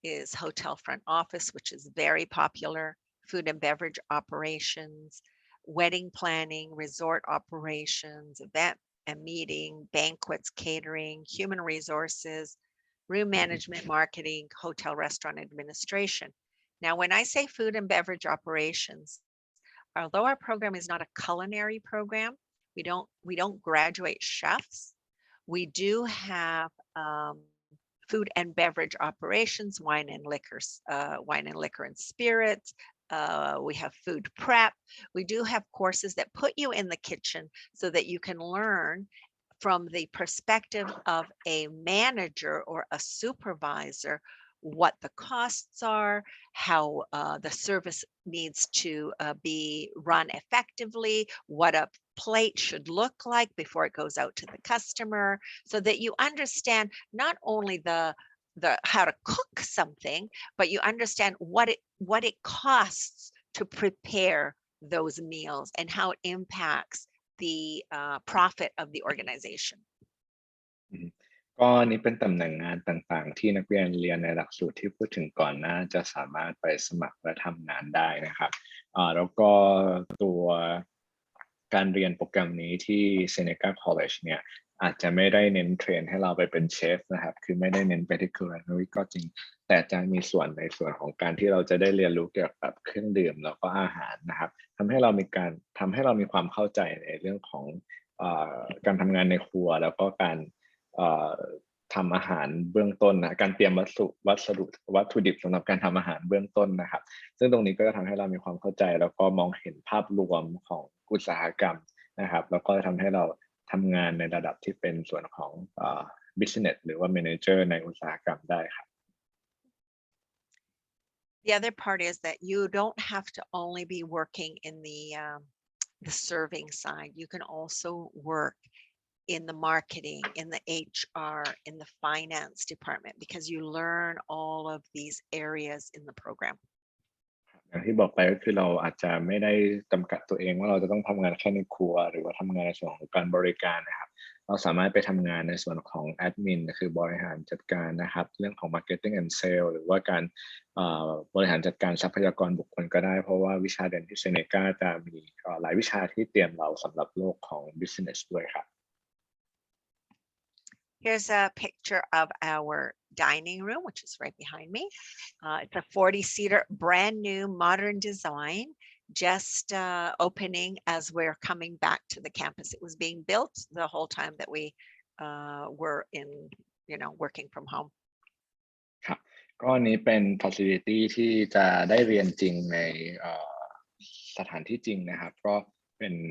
is hotel front office, which is very popular, food and beverage operations, wedding planning, resort operations, event and meeting, banquets, catering, human resources, room management, marketing, hotel restaurant administration. Now, when I say food and beverage operations, although our program is not a culinary program, we don't graduate chefs. We do have food and beverage operations, wine and liquor and spirits. We have food prep. We do have courses that put you in the kitchen so that you can learn from the perspective of a manager or a supervisor what the costs are, how the service needs to be run effectively, what a plate should look like before it goes out to the customer, so that you understand not only the how to cook something, but you understand what it costs to prepare those meals and how it impacts the profit of the organization. ก็นี่เป็นตำแหน่งงานต่างๆที่นักเรียนเรียนในหลักสูตรที่พูดถึงก่อนหน้าจะสามารถไปสมัครและทำงานได้นะครับแล้วก็ตัวการเรียนโปรแกรมนี้ที่ Seneca College เนี่ยอาจจะไม่ได้เน้นเทรนให้เราไปเป็นเชฟนะครับคือไม่ได้เน้นไปที่ culinary ก็จริงแต่จะมีส่วนในส่วนของการที่เราจะได้เรียนรู้เกี่ยวกับเครื่องดื่มแล้วก็อาหารนะครับทำให้เรามีความเข้าใจในเรื่องของการทำงานในครัวแล้วก็การทำอาหารเบื้องต้นนะการเตรียมวัตถุดิบสำหรับการทำอาหารเบื้องต้นนะครับซึ่งตรงนี้ก็จะทำให้เรามีความเข้าใจแล้วก็มองเห็นภาพรวมของอุตสาหกรรมนะครับแล้วก็ทำให้เราทำงานในระดับที่เป็นส่วนของbusiness หรือว่า manager ในอุตสาหกรรมได้ครับ The other part is that you don't have to only be working in the serving side. You can also work in the marketing, in the HR, in the finance department, because you learn all of these areas in the program. อย่างที่บอกไปก็คือเราอาจจะไม่ได้จำกัดตัวเองว่าเราจะต้องทำงานแค่ในครัวหรือว่าทำงานในส่วนของการบริการนะครับเราสามารถไปทำงานในส่วนของแอดมินคือบริหารจัดการนะครับเรื่องของ marketing and sale หรือว่าการบริหารจัดการทรัพยากรบุคคลก็ได้เพราะว่าวิชาเด่นที่เซเนกาจะมีหลายวิชาที่เตรียมเราสำหรับโลกของ business ด้วยครับ Here's a picture of our dining room, which is right behind me. It's a 40-seater, brand new, modern design, just opening as we're coming back to the campus. It was being built the whole time that we were in, working from home. ครับก็นี้เป็น facility ที่จะได้เรียนจริงในสถานที่จริงนะครับก็เป็น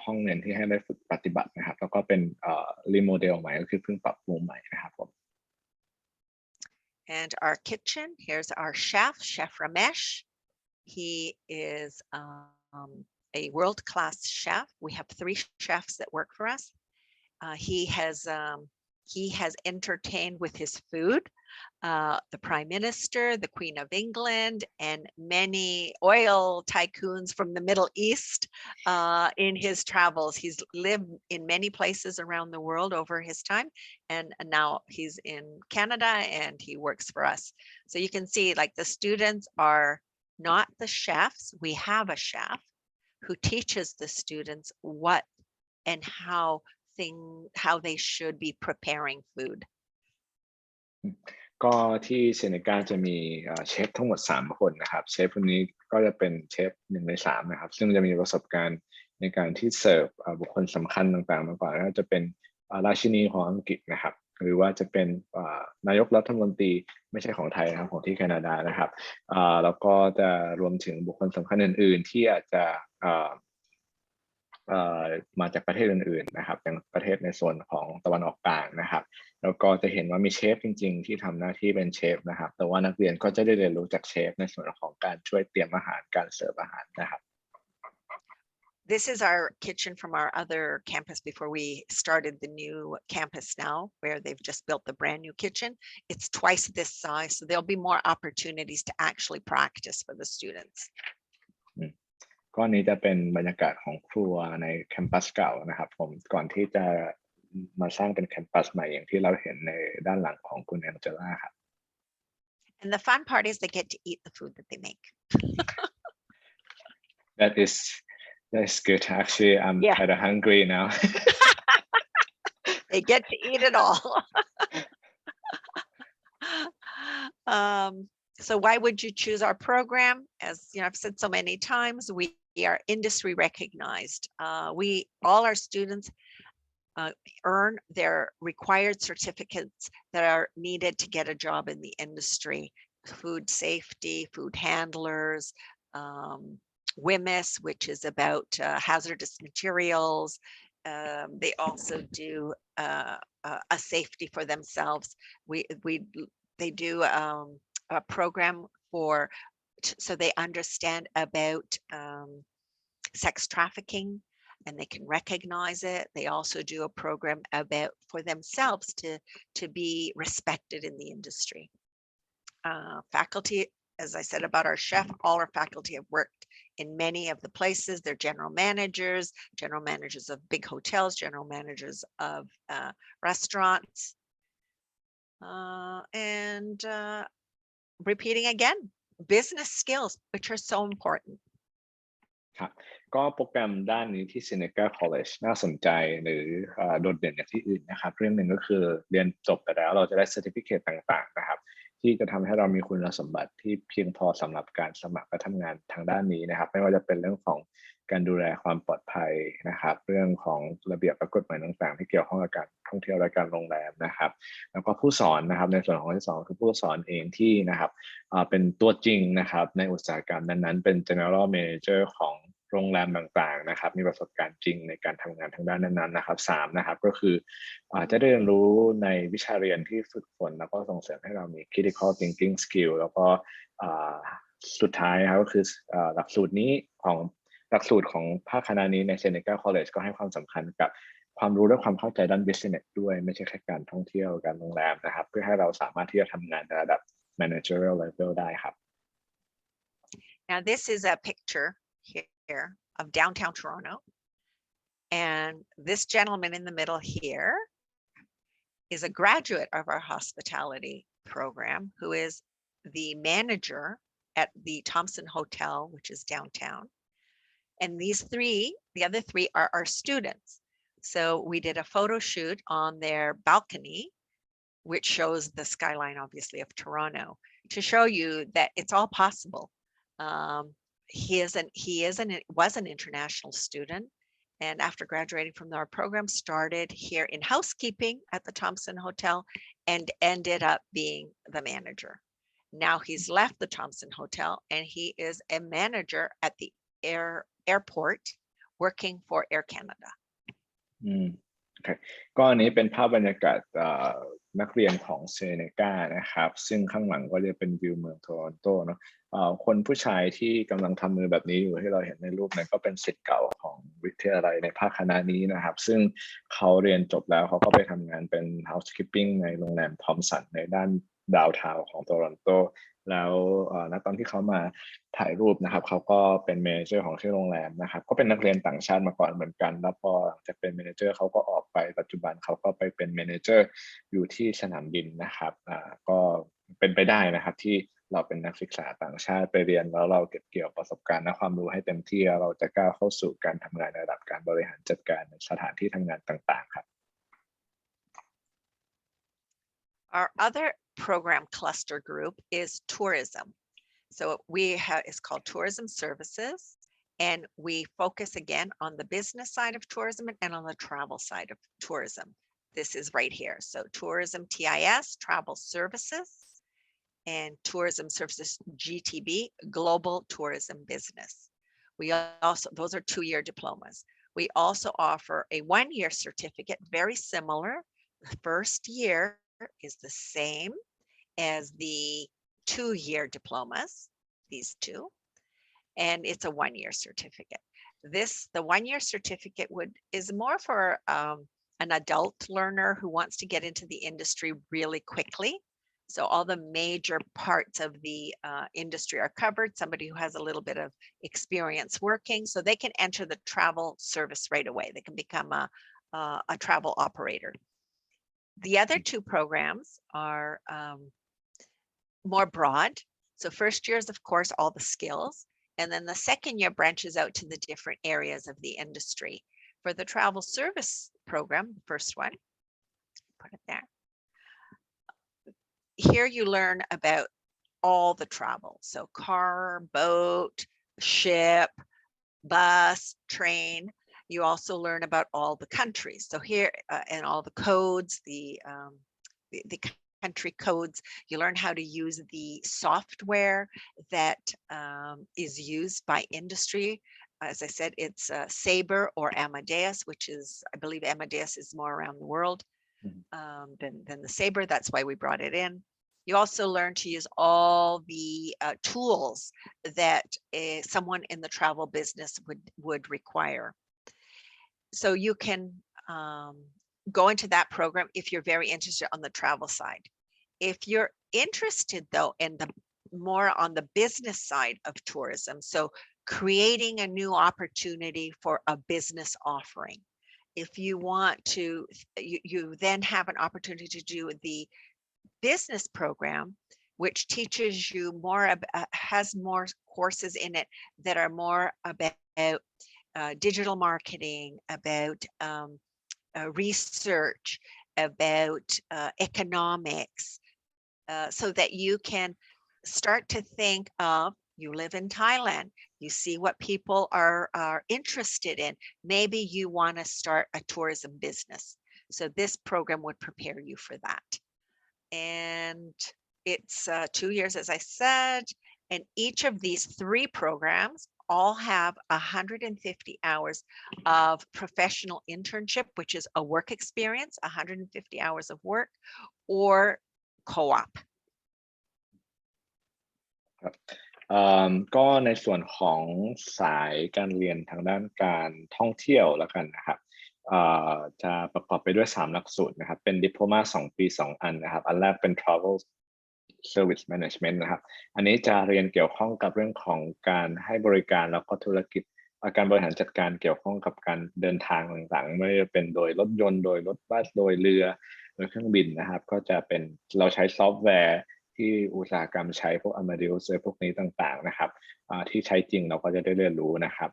ห้องเรียนที่ให้ได้ฝึกปฏิบัตินะครับแล้วก็เป็นรีโมเดลใหม่ก็คือเพิ่งปรับปรุงใหม่นะครับผม And our kitchen, here's our chef Ramesh. He is a world-class chef. We have 3 chefs that work for us. He has entertained with his food the Prime Minister, the Queen of England, and many oil tycoons from the Middle East in his travels. He's lived in many places around the world over his time, and now he's in Canada and he works for us. So you can see, like, the students are not the chefs. We have a chef who teaches the students what and how how they should be preparing food? ก็ที่เซเนกาจะมีเชฟทั้งหมด3คนนะครับเชฟคนนี้ก็จะเป็นเชฟ1 ใน 3นะครับซึ่งจะมีประสบการณ์ในการที่เสิร์ฟบุคคลสำคัญต่างๆมาก่อนแล้วจะเป็นราชินีของอังกฤษนะครับหรือว่าจะเป็นนายกรัฐมนตรีไม่ใช่ของไทยนะครับของที่แคนาดานะครับแล้วก็จะรวมถึงบุคคลสำคัญอื่นๆที่อาจจะมาจากประเทศอื่นๆนะครับอย่างประเทศในโซนของตะวันออกกลางนะครับแล้วก็จะเห็นว่ามีเชฟจริงๆที่ทำหน้าที่เป็นเชฟนะครับแต่ว่านักเรียนก็จะได้เรียนรู้จากเชฟในส่วนของการช่วยเตรียมอาหารการเสิร์ฟอาหารนะครับ This is our kitchen from our other campus before we started the new campus now, where they've just built the brand new kitchen. It's twice this size, so there'll be more opportunities to actually practice for the students. ก็นี้จะเป็นบรรยากาศของครัวในแคมปัสเก่านะครับผมก่อนที่จะมาสร้างเป็นแคมปัสใหม่อย่างที่เราเห็นในด้านหลังของคุณแองเจล่าครับ And the fun part is they get to eat the food that they make. That's good. Actually, I'm kind of hungry now. They get to eat it all. So why would you choose our program? As you know, I've said so many times, we are industry recognized. All our students earn their required certificates that are needed to get a job in the industry. Food safety, food handlers, WMIS, which is about hazardous materials. They also do a safety for themselves. They do a program so they understand about sex trafficking and they can recognize it. They also do a program for themselves to be respected in the industry. Faculty, as I said about our chef, all our faculty have worked in many of the places. They're general managers of big hotels, general managers of restaurants. And repeating again, business skills, which are so important. ครับก็โปรแกรมด้านนี้ที่ Seneca College น่าสนใจหรือโดดเด่นจากที่อื่นนะครับเรื่องหนึ่งก็คือเรียนจบไปแล้วเราจะได้ certificate ต่างๆนะครับที่จะทำให้เรามีคุณสมบัติที่เพียงพอสำหรับการสมัครและทำงานทางด้านนี้นะครับไม่ว่าจะเป็นเรื่องของการดูแลความปลอดภัยนะครับเรื่องของระเบียบและกฎหมายต่างๆที่เกี่ยวข้องกับการท่องเที่ยวและการโรงแรมนะครับแล้วก็ผู้สอนนะครับในส่วนของที่2คือผู้สอนเองที่นะครับเป็นตัวจริงนะครับในอุตสาหกรรมนั้นๆเป็น General Manager ของโรงแรมต่างๆนะครับมีประสบการณ์จริงในการทำงานทางด้านนั้นๆนะครับ3นะครับก็คือจะได้เรียนรู้ในวิชาเรียนที่ฝึกฝนแล้วก็ส่งเสริมให้เรามี critical thinking skill แล้วก็สุดท้ายครับก็คือหลักสูตรของภาคคณะนี้ใน Seneca College ก็ให้ความสำคัญกับความรู้และความเข้าใจด้าน business ด้วยไม่ใช่แค่การท่องเที่ยวการโรงแรมนะครับเพื่อให้เราสามารถที่จะทำงานในระดับ managerial level ได้ครับ Now this is a picture here of downtown Toronto, and this gentleman in the middle here is a graduate of our hospitality program who is the manager at the Thompson Hotel, which is downtown. And the other three are our students. So we did a photo shoot on their balcony, which shows the skyline, obviously, of Toronto, to show you that it's all possible. Was an international student, and after graduating from our program, started here in housekeeping at the Thompson Hotel and ended up being the manager. Now he's left the Thompson Hotel and he is a manager at the airport working for Air Canada. ก็อันนี้เป็นภาพบรรยากาศนักเรียนของเซเนกานะครับซึ่งข้างหลังก็จะเป็นวิวเมืองโทรอนโตเนาะคนผู้ชายที่กำลังทำมือแบบนี้อยู่ที่เราเห็นในรูปนั้นก็เป็นศิษย์เก่าของวิทยาลัยในภาคคณะนี้นะครับซึ่งเขาเรียนจบแล้วเขาก็ไปทำงานเป็น housekeeping ในโรงแรมทอมสันในด้านดาวน์ทาวน์ของโตรอนโตแล้วณตอนที่เขามาถ่ายรูปนะครับเขาก็เป็นเมเนเจอร์ของที่โรงแรมนะครับก็เป็นนักเรียนต่างชาติมาก่อนเหมือนกันแล้วพอหลังจากเป็นเมเนเจอร์เขาก็ออกไปปัจจุบันเขาก็ไปเป็นเมเนเจอร์อยู่ที่สนามบินนะครับก็เป็นไปได้นะครับที่ เราเป็นนักศึกษาต่างชาติไปเรียนแล้วเราเก็บเกี่ยวประสบการณ์และความรู้ให้เต็มที่แล้วเราจะก้าวเข้าสู่การทำงานในระดับการบริหารจัดการในสถานที่ทำงานต่างๆครับ Our other program cluster group is tourism. So we have, it's called tourism services, and we focus again on the business side of tourism and on the travel side of tourism. This is right here. So tourism TIS, travel services, and tourism services GTB, global tourism business. We also, those are 2-year diplomas. We also offer a 1-year certificate, very similar. The first year is the same as the 2-year diplomas, these two, and it's a 1-year certificate. The 1-year certificate is more for an adult learner who wants to get into the industry really quickly. So all the major parts of the industry are covered. Somebody who has a little bit of experience working, so they can enter the travel service right away. They can become a travel operator. The other 2 programs are more broad. So first year is, of course, all the skills. And then the second year branches out to the different areas of the industry. For the travel service program, the first one, put it there. Here you learn about all the travel. So car, boat, ship, bus, train. You also learn about all the countries. So here and all the codes, the country codes. You learn how to use the software that is used by industry. As I said, it's Sabre or Amadeus, which is, I believe Amadeus is more around the world than the Sabre. That's why we brought it in. You also learn to use all the tools that someone in the travel business would require. So you can go into that program if you're very interested on the travel side. If you're interested though in the more on the business side of tourism, so creating a new opportunity for a business offering. If you want to, you then have an opportunity to do the business program, which teaches you more, has more courses in it that are more about digital marketing, about research, about economics, so that you can start to think of, you live in Thailand, you see what people are interested in. Maybe you want to start a tourism business. So this program would prepare you for that. And it's 2 years, as I said, and each of these 3 programs all have 150 hours of professional internship, which is a work experience, 150 hours of work, or co-op. ก็ในส่วนของสายการเรียนทางด้านการท่องเที่ยวแล้วกันนะครับจะประกอบไปด้วย3หลักสูตรนะครับเป็นดิโพลมา2 ปี 2 อันนะครับอันแรกเป็น Travel Service Management นะครับอันนี้จะเรียนเกี่ยวข้องกับเรื่องของการให้บริการแล้วก็ธุรกิจการบริหารจัดการเกี่ยวข้องกับการเดินทางต่างๆไม่ว่าจะเป็นโดยรถยนต์โดยรถบัสโดยเรือโดยเครื่องบินนะครับก็จะเป็นเราใช้ซอฟต์แวร์ที่อุตสาหกรรมใช้พวก Amadeus พวกนี้ต่างๆนะครับที่ใช้จริงเราก็จะได้เรียนรู้นะครับ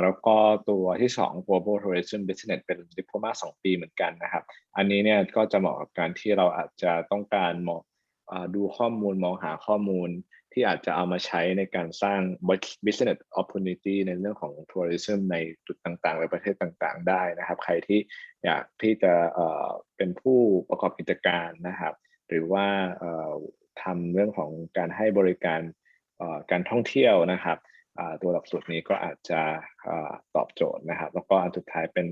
แล้วก็ตัวที่2 Global Tourism Business เป็นดิโพลมา2 ปีเหมือนกันนะครับอันนี้เนี่ยก็จะเหมาะกับการที่เราอาจจะต้องการดูข้อมูลมองหาข้อมูลที่อาจจะเอามาใช้ในการสร้าง business opportunity ในเรื่องของ tourism ในจุดต่างๆในประเทศต่างๆได้นะครับใครที่อยากที่จะเป็นผู้ประกอบกิจการนะครับหรือว่าทำเรื่องของการให้บริการการท่องเที่ยวนะครับตัวหลักสูตรนี้ก็อาจจะตอบโจทย์นะครับแล้วก็อันสุดท้ายเป็น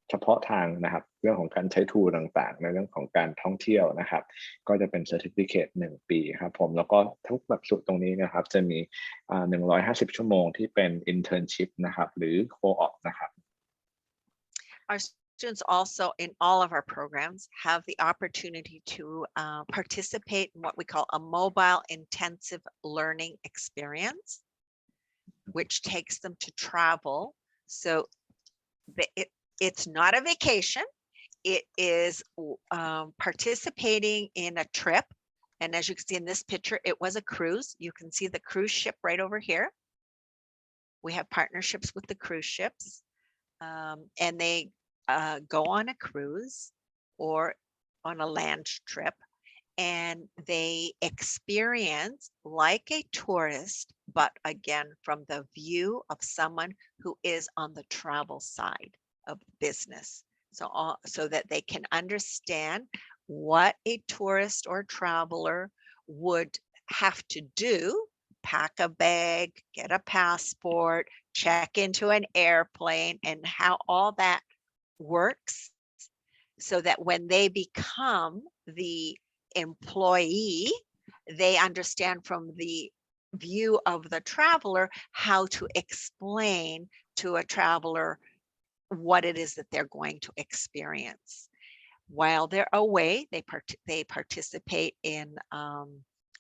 เฉพาะทางนะครับเรื่องของการใช้ทูลต่างๆในเรื่องของการท่องเที่ยวนะครับก็จะเป็น Certificate 1 ปีครับผมแล้วก็ทุกหลักสูตรตรงนี้นะครับจะมี150 ชั่วโมงที่เป็น Internship นะครับหรือ Co-op นะครับ Our students also in all of our programs have the opportunity to participate in what we call a mobile intensive learning experience, which takes them to travel. So it's not a vacation. It is participating in a trip And as you can see in this picture, it was a cruise. You can see the cruise ship right over here. We have partnerships with the cruise ships, and they go on a cruise or on a land trip, and they experience like a tourist, but again, from the view of someone who is on the travel side of business. So that they can understand what a tourist or traveler would have to do: pack a bag, get a passport, check into an airplane, and how all that works, so that when they become the employee, they understand from the view of the traveler how to explain to a traveler what it is that they're going to experience. While they're away, they participate in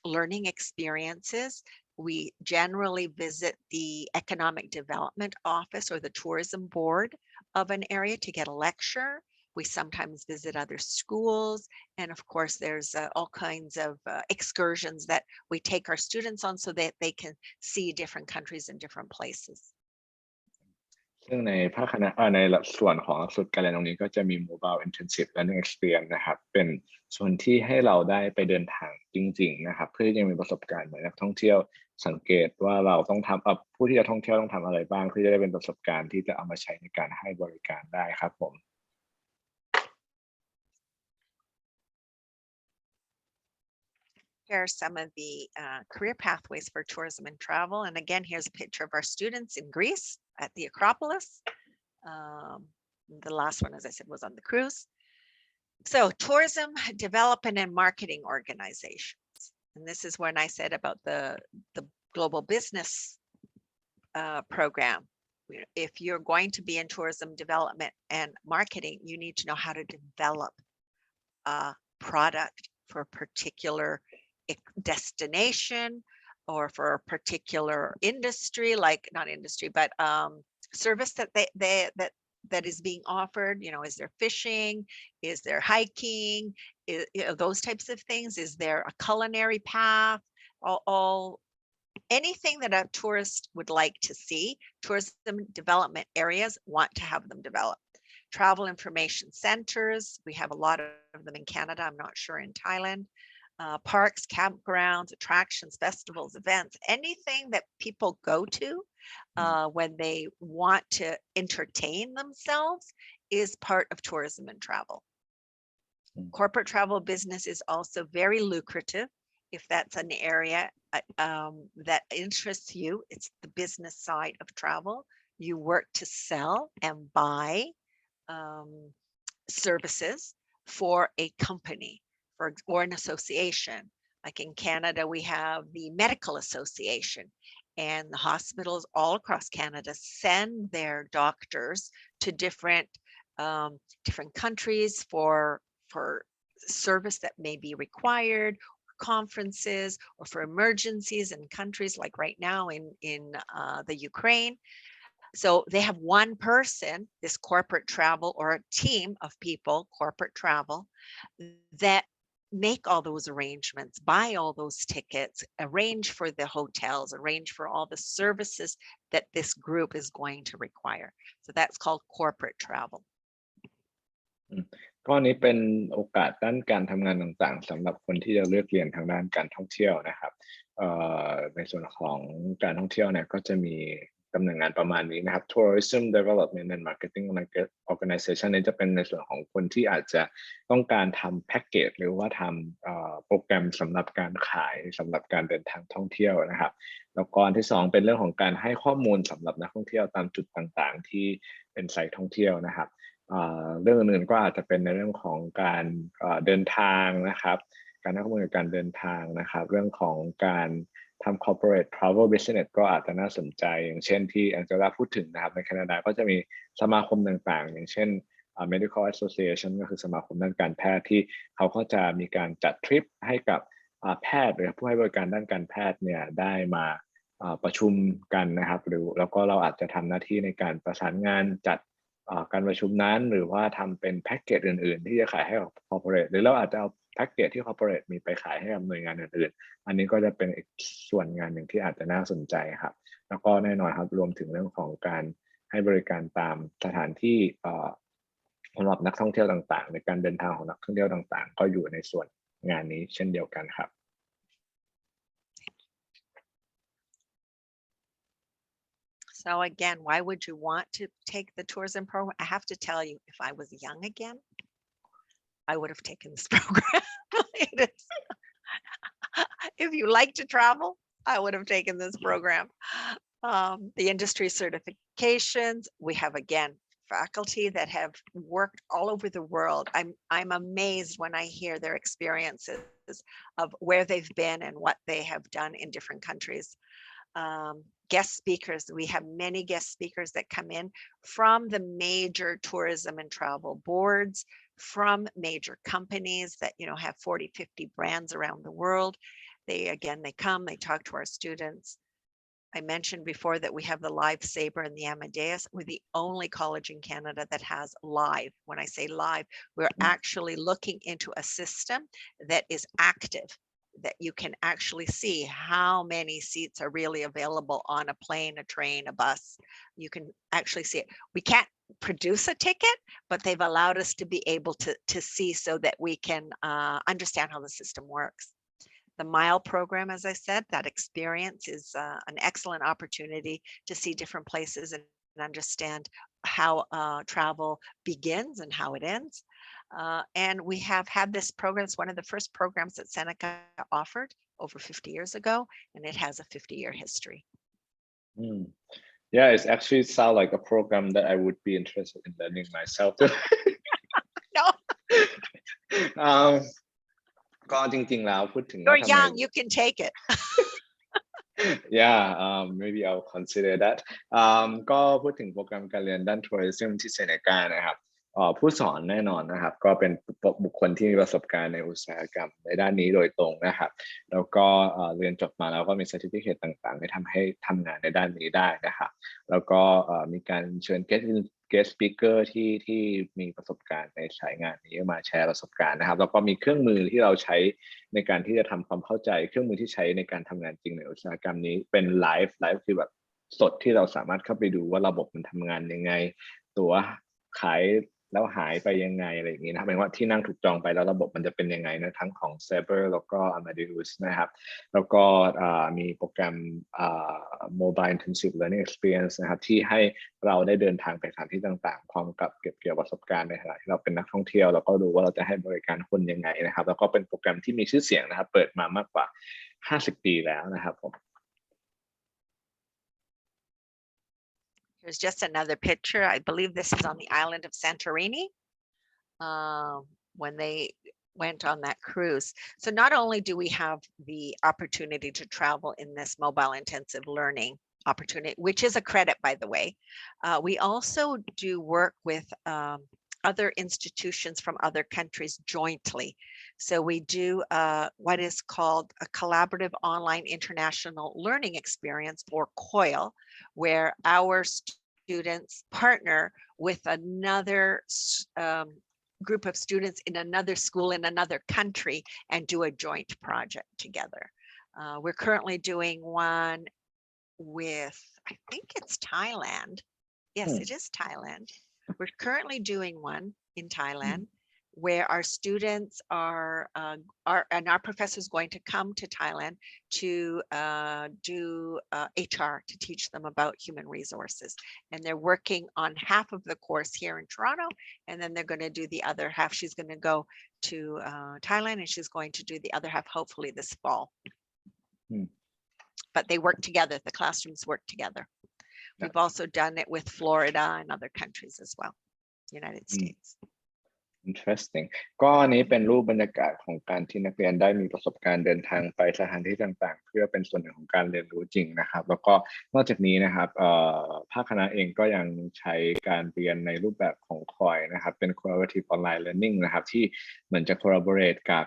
learning experiences. We generally visit the economic development office or the tourism board of an area to get a lecture. We sometimes visit other schools. And of course, there's all kinds of excursions that we take our students on so that they can see different countries and different places. ซึ่งในภาคคณะในส่วนของหลักสูตรการเรียนตรงนี้ก็จะมี Mobile Intensive Learning Experience นะครับเป็นส่วนที่ให้เราได้ไปเดินทางจริงๆนะครับเพื่อที่จะมีประสบการณ์เหมือนนักท่องเที่ยวสังเกตว่าเราต้องทำผู้ที่จะท่องเที่ยวต้องทำอะไรบ้างเพื่อจะได้เป็นประสบการณ์ที่จะเอามาใช้ในการให้บริการได้ครับผม Here are some of the career pathways for tourism and travel. And again, here's a picture of our students in Greece at the Acropolis. The last one, as I said, was on the cruise. So tourism development and marketing organizations. And this is when I said about the global business program. If you're going to be in tourism development and marketing, you need to know how to develop a product for a particular destination or for a particular industry, like not industry, but service that is being offered. You know, is there fishing? Is there hiking? Those types of things. Is there a culinary path? All anything that a tourist would like to see, tourism development areas want to have them developed. Travel information centers, we have a lot of them in Canada. I'm not sure in Thailand. Parks, campgrounds, attractions, festivals, events, anything that people go to when they want to entertain themselves is part of tourism and travel. Corporate travel business is also very lucrative. If that's an area that interests you, it's the business side of travel. You work to sell and buy services for a company or an association. Like in Canada, we have the Medical Association, and the hospitals all across Canada send their doctors to different countries for service that may be required, or conferences, or for emergencies in countries like right now in the Ukraine. So they have one person, this corporate travel, or a team of people, corporate travel, that make all those arrangements, buy all those tickets, arrange for the hotels, arrange for all the services that this group is going to require. So that's called corporate travel. ข้อนี้เป็นโอกาสด้านการทำงานต่างๆสำหรับคนที่จะเลือกเรียนทางด้านการท่องเที่ยวนะครับในส่วนของการท่องเที่ยวเนี่ยก็จะมีตำแหน่งงานประมาณนี้นะครับ Tourism Development and Marketing Organization นี้จะเป็นในส่วนของคนที่อาจจะต้องการทำแพ็กเกจหรือว่าทำโปรแกรมสำหรับการขายสำหรับการเดินทางท่องเที่ยวนะครับแล้วก็อันที่2เป็นเรื่องของการให้ข้อมูลสำหรับนักท่องเที่ยวตามจุดต่างๆที่เป็นไซต์ท่องเที่ยวนะครับเรื่องอื่นๆก็อาจจะเป็นในเรื่องของการเดินทางนะครับการให้ข้อมูลในการเดินทางนะครับเรื่องของการทำ corporate travel business ก็อาจจะน่าสนใจอย่างเช่นที่แองเจล่าพูดถึงนะครับในแคนาดาก็จะมีสมาคมต่างๆอย่างเช่น medical association ก็คือสมาคมด้านการแพทย์ที่เขาก็จะมีการจัดทริปให้กับแพทย์หรือผู้ให้บริการด้านการแพทย์เนี่ยได้มาประชุมกันนะครับแล้วก็เราอาจจะทำหน้าที่ในการประสานงานจัดการประชุมนั้นหรือว่าทำเป็นแพ็กเกจอื่นๆที่จะขายให้กับ corporate หรือเราอาจจะเอา แพ็กเกจที่ corporate มีไปขายให้กับหน่วยงานอื่นๆอันนี้ก็จะเป็นอีกส่วนงานหนึ่งที่อาจจะน่าสนใจครับแล้วก็แน่นอนครับรวมถึงเรื่องของการให้บริการตามสถานที่สำหรับนักท่องเที่ยวต่างๆในการเดินทางของนักท่องเที่ยวต่างๆก็อยู่ในส่วนงานนี้เช่นเดียวกันครับ So again, why would you want to take the tourism program? I have to tell you, if I was young again, I would have taken this program. It is, if you like to travel, I would have taken this program. The industry certifications, we have again faculty that have worked all over the world. I'm amazed when I hear their experiences of where they've been and what they have done in different countries. Guest speakers, we have many guest speakers that come in from the major tourism and travel boards, from major companies that have 40, 50 brands around the world. They come, they talk to our students. I mentioned before that we have the Live Sabre and the Amadeus. We're the only college in Canada that has live. When I say live, we're actually looking into a system that is active, that you can actually see how many seats are really available on a plane, a train, a bus. You can actually see it. We can't produce a ticket, but they've allowed us to be able to see so that we can understand how the system works. The MILE program, as I said, that experience is an excellent opportunity to see different places and understand how travel begins and how it ends. And we have had this program. It's one of the first programs that Seneca offered over 50 years ago, and it has a 50-year history. Yeah, it actually sounds like a program that I would be interested in learning myself too. No. ก็จริงๆแล้วพูดถึง You're young, you can take it. Yeah, maybe I'll consider that. ก็พูดถึงโปรแกรมการเรียนด้านทัวริซึมที่เซเนกานะครับผู้สอนแน่นอนนะครับก็เป็นบุคคลที่มีประสบการณ์ในอุตสาหกรรมในด้านนี้โดยตรงนะครับแล้วก็เรียนจบมาแล้วก็มี certificate ต่างๆที่ทำให้ทำงานในด้านนี้ได้นะครับแล้วก็มีการเชิญ guest speaker ที่มีประสบการณ์ในสายงานนี้มาแชร์ประสบการณ์นะครับแล้วก็มีเครื่องมือที่เราใช้ในการที่จะทำความเข้าใจเครื่องมือที่ใช้ในการทำงานจริงในอุตสาหกรรมนี้เป็นไลฟ์คือแบบสดที่เราสามารถเข้าไปดูว่าระบบมันทำงานยังไงตั๋วขายแล้วหายไปยังไงอะไรอย่างนี้นะครับหมายว่าที่นั่งถูกจองไปแล้วระบบมันจะเป็นยังไงนะทั้งของ Sabre แล้วก็ Amadeus นะครับแล้วก็มีโปรแกรมMobile Intensive Learning Experience นะครับที่ให้เราได้เดินทางไปสถานที่ต่างๆพร้อมกับเก็บเกี่ยวประสบการณ์ในขณะที่เราเป็นนักท่องเที่ยวแล้วก็ดูว่าเราจะให้บริการคนยังไงนะครับแล้วก็เป็นโปรแกรมที่มีชื่อเสียงนะครับเปิดมามากกว่า50 ปีแล้วนะครับผมHere's just another picture. I believe this is on the island of Santorini when they went on that cruise. So not only do we have the opportunity to travel in this mobile intensive learning opportunity, which is a credit, by the way, we also do work with other institutions from other countries jointly. So we do what is called a collaborative online international learning experience, or COIL, where our students partner with another group of students in another school in another country and do a joint project together. We're currently doing one with, I think it's Thailand. Yes, it is Thailand. We're currently doing one in Thailand where our students and our professor is going to come to Thailand to do HR, to teach them about human resources. And they're working on half of the course here in Toronto, and then they're going to do the other half. She's going to go to Thailand, and she's going to do the other half hopefully this fall. But they work together. The classrooms work together. We've also done it with Florida and other countries as well, United States. Interesting ก็อันนี้เป็นรูปบรรยากาศของการที่นักเรียนได้มีประสบการณ์เดินทางไปสถานที่ต่างๆเพื่อเป็นส่วนหนึ่งของการเรียนรู้จริงนะครับแล้วก็นอกจากนี้นะครับภาคคณะเองก็ยังใช้การเรียนในรูปแบบของคอยนะครับเป็น collaborative online learning นะครับที่เหมือนจะ collaborate กับ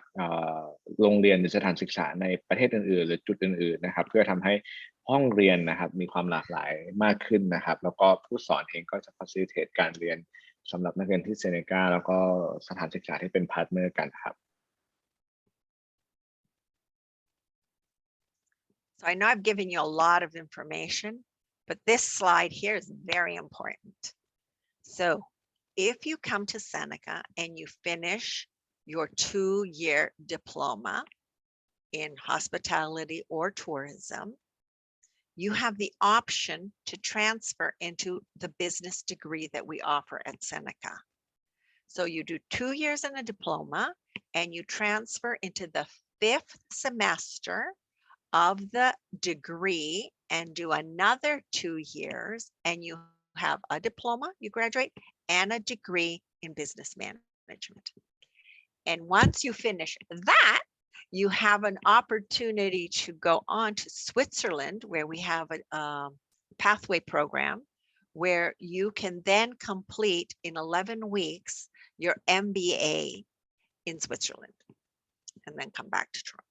โรงเรียนหรือสถานศึกษาในประเทศอื่นๆหรือจุดอื่นๆนะครับเพื่อทำให้ห้องเรียนนะครับมีความหลากหลายมากขึ้นนะครับแล้วก็ผู้สอนเองก็จะ facilitate การเรียนสำหรับนักเรียนที่เซเนกาแล้วก็สถานศึกษาที่เป็นพาร์ทเนอร์กันครับ So I know I've given you a lot of information, but this slide here is very important. So if you come to Seneca and you finish your 2-year diploma in hospitality or tourism, you have the option to transfer into the business degree that we offer at Seneca. So you do 2 years in a diploma and you transfer into the 5th semester of the degree and do another 2 years, and you have a diploma, you graduate, and a degree in business management. And once you finish that, you have an opportunity to go on to Switzerland, where we have a pathway program where you can then complete in 11 weeks your MBA in Switzerland and then come back to Toronto.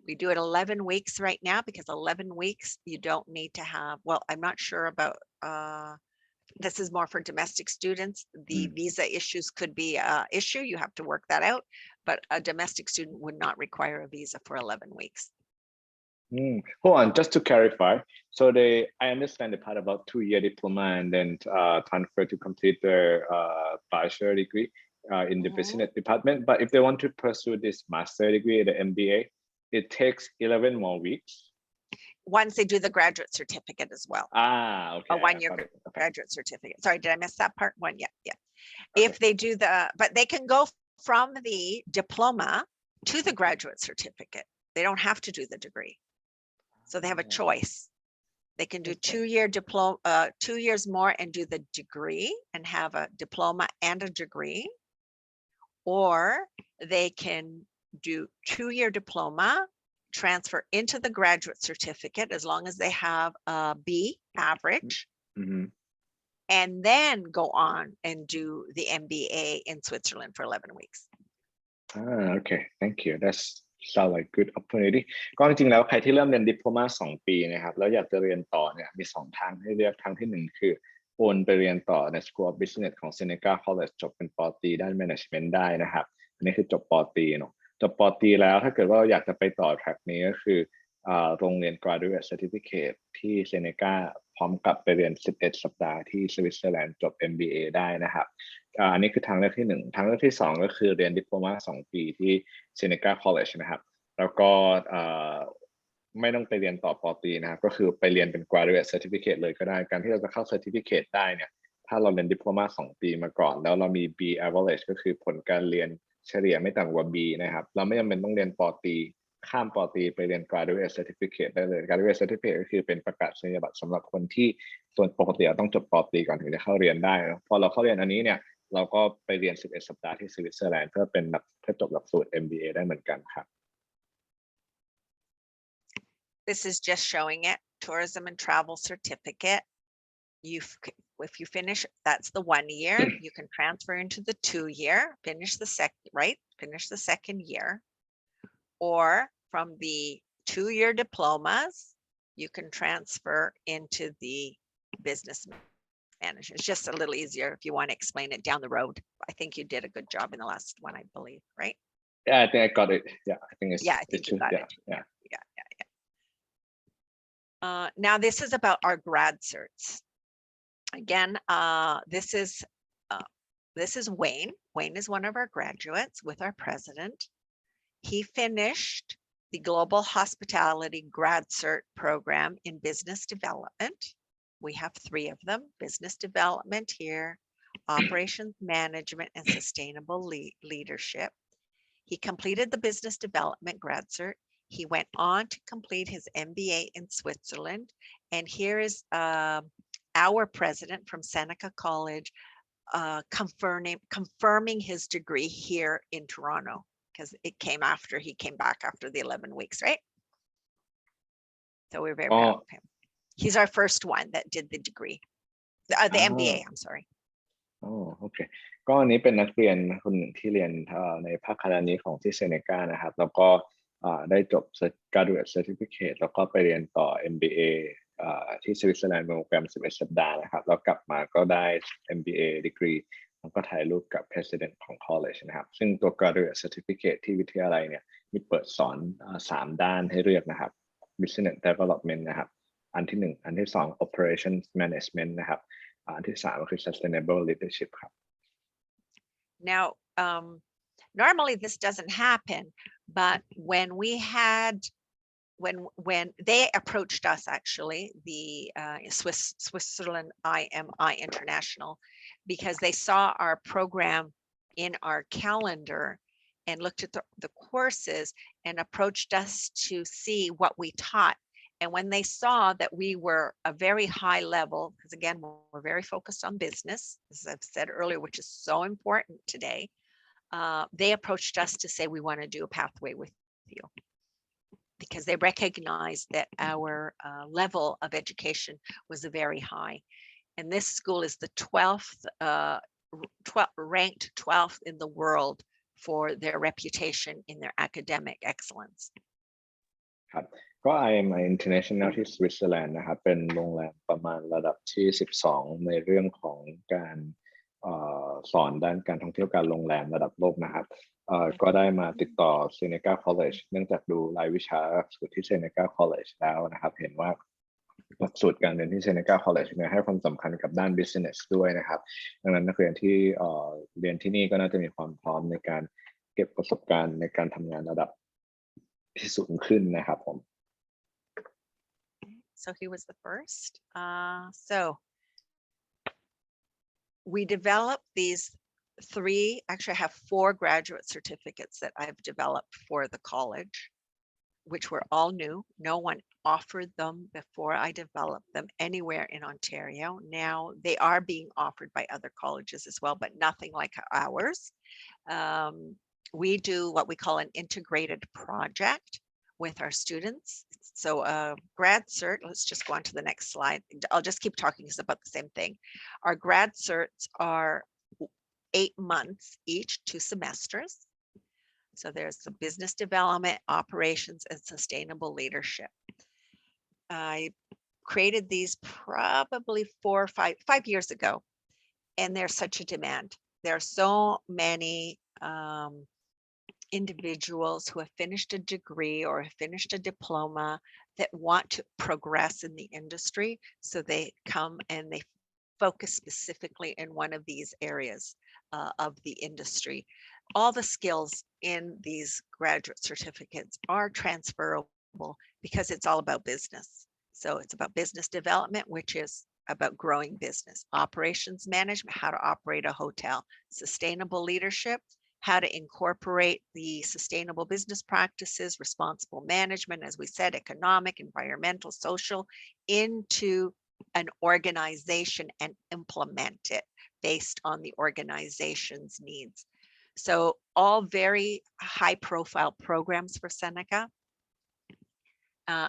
We do it 11 weeks right now because 11 weeks you don't need to have, well, I'm not sure about, this is more for domestic students. The visa issues could be an issue. You have to work that out, but a domestic student would not require a visa for 11 weeks. Hold on, just to clarify. So I understand the part about 2-year diploma and then transfer to complete their bachelor degree in the business department. But if they want to pursue this master degree, the MBA, it takes 11 more weeks. Once they do the graduate certificate as well. Okay. A 1-year graduate certificate. Sorry, did I miss that part? Yeah. Okay. If they do but they can go from the diploma to the graduate certificate. They don't have to do the degree. So they have a choice. They can do 2-year diploma, 2 years more and do the degree and have a diploma and a degree. Or they can do 2-year diploma, transfer into the graduate certificate as long as they have a B average, and then go on and do the MBA in Switzerland for 11 weeks. Okay, thank you. That's sound like good opportunity. ก็จริงๆแล้วใครที่เริ่มเรียนดิโพลมา2 ปีนะครับแล้วอยากจะเรียนต่อเนี่ยมี2 ทางให้เลือกทางที่1คือโอนไปเรียนต่อใน School of Business ของ Seneca College จบเป็นป.ตรีด้าน Management ได้นะครับอันนี้คือจบป.ตรีเนาะจบป.ตรีแล้วถ้าเกิดว่าเราอยากจะไปต่อ track นี้ก็คือโรงเรียน Graduate Certificate ที่ Seneca พร้อมกับไปเรียน11 สัปดาห์ที่สวิตเซอร์แลนด์จบ MBA ได้นะครับอันนี้คือทางเลือกที่1ทางเลือกที่2ก็คือเรียนดิโพลมา2 ปีที่ Seneca College นะครับแล้วก็ไม่ต้องไปเรียนต่อป.ตรีนะครับก็คือไปเรียนเป็น Graduate Certificate เลยก็ได้การที่เราจะเข้า Certificate ได้เนี่ยถ้าเราเรียนดิโพลมา2 ปีมาก่อนแล้วเรามี B average ก็คือผลการเรียนเฉลี่ยไม่ต่ำกว่า B นะครับเราไม่จำเป็นต้องเรียนป.ตรีข้ามป.ตรีไปเรียน Graduate Certificate ได้เลย Graduate Certificate ก็คือเป็นประกาศนียบัตรสำหรับคนที่ส่วนปกติเราต้องจบป.ตรีก่อนถึงจะเข้าเรียนได้พอเราเข้าเรียนอันนี้เนี่ยเราก็ไปเรียน11 สัปดาห์ที่สวิตเซอร์แลนด์เพื่อจบหลักสูตร MBA ได้เหมือนกันครับ This is just showing it, tourism and travel certificate. If you finish, that's the 1 year. You can transfer into the 2-year, finish the 2nd year. Or from the 2-year diplomas, you can transfer into the business management. It's just a little easier if you want to explain it down the road. I think you did a good job in the last one, I believe, right? Yeah, I think I got it. Yeah, I think I think you got it. Yeah. Now this is about our grad certs. Again, this is Wayne. Wayne is one of our graduates with our president. He finished the Global Hospitality Grad Cert program in business development. We have 3 of them: business development here, operations management, and sustainable leadership. He completed the business development grad cert. He went on to complete his MBA in Switzerland. And here is our president from Seneca College confirming his degree here in Toronto, because it came after he came back after the 11 weeks, right? So we're very proud of him. He's our first one that did the degree, the MBA, I'm sorry. โอเคก็อันนี้เป็นนักเรียนคนหนึ่งที่เรียนในภาคคณะนี้ของที่เซเนกานะครับแล้วก็ได้จบ Graduate Certificate แล้วก็ไปเรียนต่อ MBA ที่สวิตเซอร์แลนด์เป็นโปรแกรม11 สัปดาห์นะครับแล้วกลับมาก็ได้ MBA degree แล้วก็ถ่ายรูปกับ President ของ College นะครับซึ่งตัว Graduate Certificate ที่วิทยาลัยเนี่ยมีเปิดสอน3 ด้านให้เลือกนะครับ business development นะครับอันที่1อันที่2 operations management นะครับอันที่3ก็คือ sustainable leadership ครับ Now, normally this doesn't happen, but when they approached us, actually, the Switzerland IMI International, because they saw our program in our calendar and looked at the courses and approached us to see what we taught. And when they saw that we were a very high level, because again, we're very focused on business, as I've said earlier, which is so important today, they approached us to say, we want to do a pathway with you, because they recognized that our level of education was very high. And this school is the 12th, ranked 12th in the world for their reputation in their academic excellence. ครับก็ IMI International ที่สวิตเซอร์แลนด์นะครับเป็นโรงแรมประมาณระดับที่12ในเรื่องของการสอนด้านการท่องเที่ยวการโรงแรมระดับโลกนะครับก็ได้มาติดต่อ Seneca College เนื่องจากดูรายวิชาหลักสูตรที่ Seneca College แล้วนะครับเห็นว่าหลักสูตรการเรียนที่ Seneca College เนี่ยให้ความสำคัญกับด้าน business ด้วยนะครับดังนั้นนักเรียนที่เรียนที่นี่ก็น่าจะมีความพร้อมในการเก็บประสบการณ์ในการทำงานระดับที่สูงขึ้นนะครับผม So he was the first. So we developed these actually I have 4 graduate certificates that I've developed for the college, which were all new. No one offered them before I developed them anywhere in Ontario. Now they are being offered by other colleges as well, but nothing like ours. We do what we call an integrated project with our students. So grad cert, let's just go on to the next slide. I'll just keep talking, it's about the same thing. Our grad certs are 8 months each, 2 semesters. So there's the business development, operations, and sustainable leadership. I created these probably 4 or 5 years ago, and there's such a demand. There are so many individuals who have finished a degree or have finished a diploma that want to progress in the industry. So they come and they focus specifically in one of these areas of the industry. All the skills in these graduate certificates are transferable because it's all about business. So it's about business development, which is about growing business, operations management, how to operate a hotel, sustainable leadership, how to incorporate the sustainable business practices, responsible management, as we said, economic, environmental, social, into an organization and implement it based on the organization's needs. So all very high profile programs for Seneca,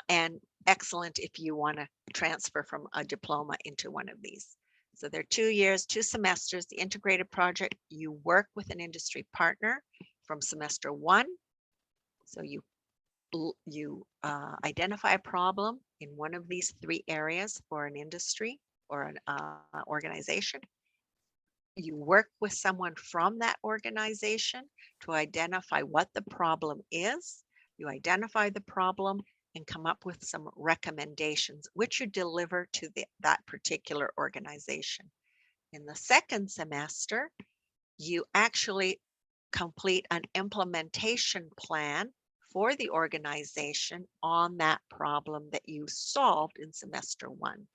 and excellent if you want to transfer from a diploma into one of these. So they're 2 years, 2 semesters, the integrated project. You work with an industry partner from semester 1. So you identify a problem in one of these 3 areas for an industry or an organization. You work with someone from that organization to identify what the problem is. You identify the problem and come up with some recommendations, which you deliver to that particular organization. In the second semester, you actually complete an implementation plan for the organization on that problem that you solved in semester 1.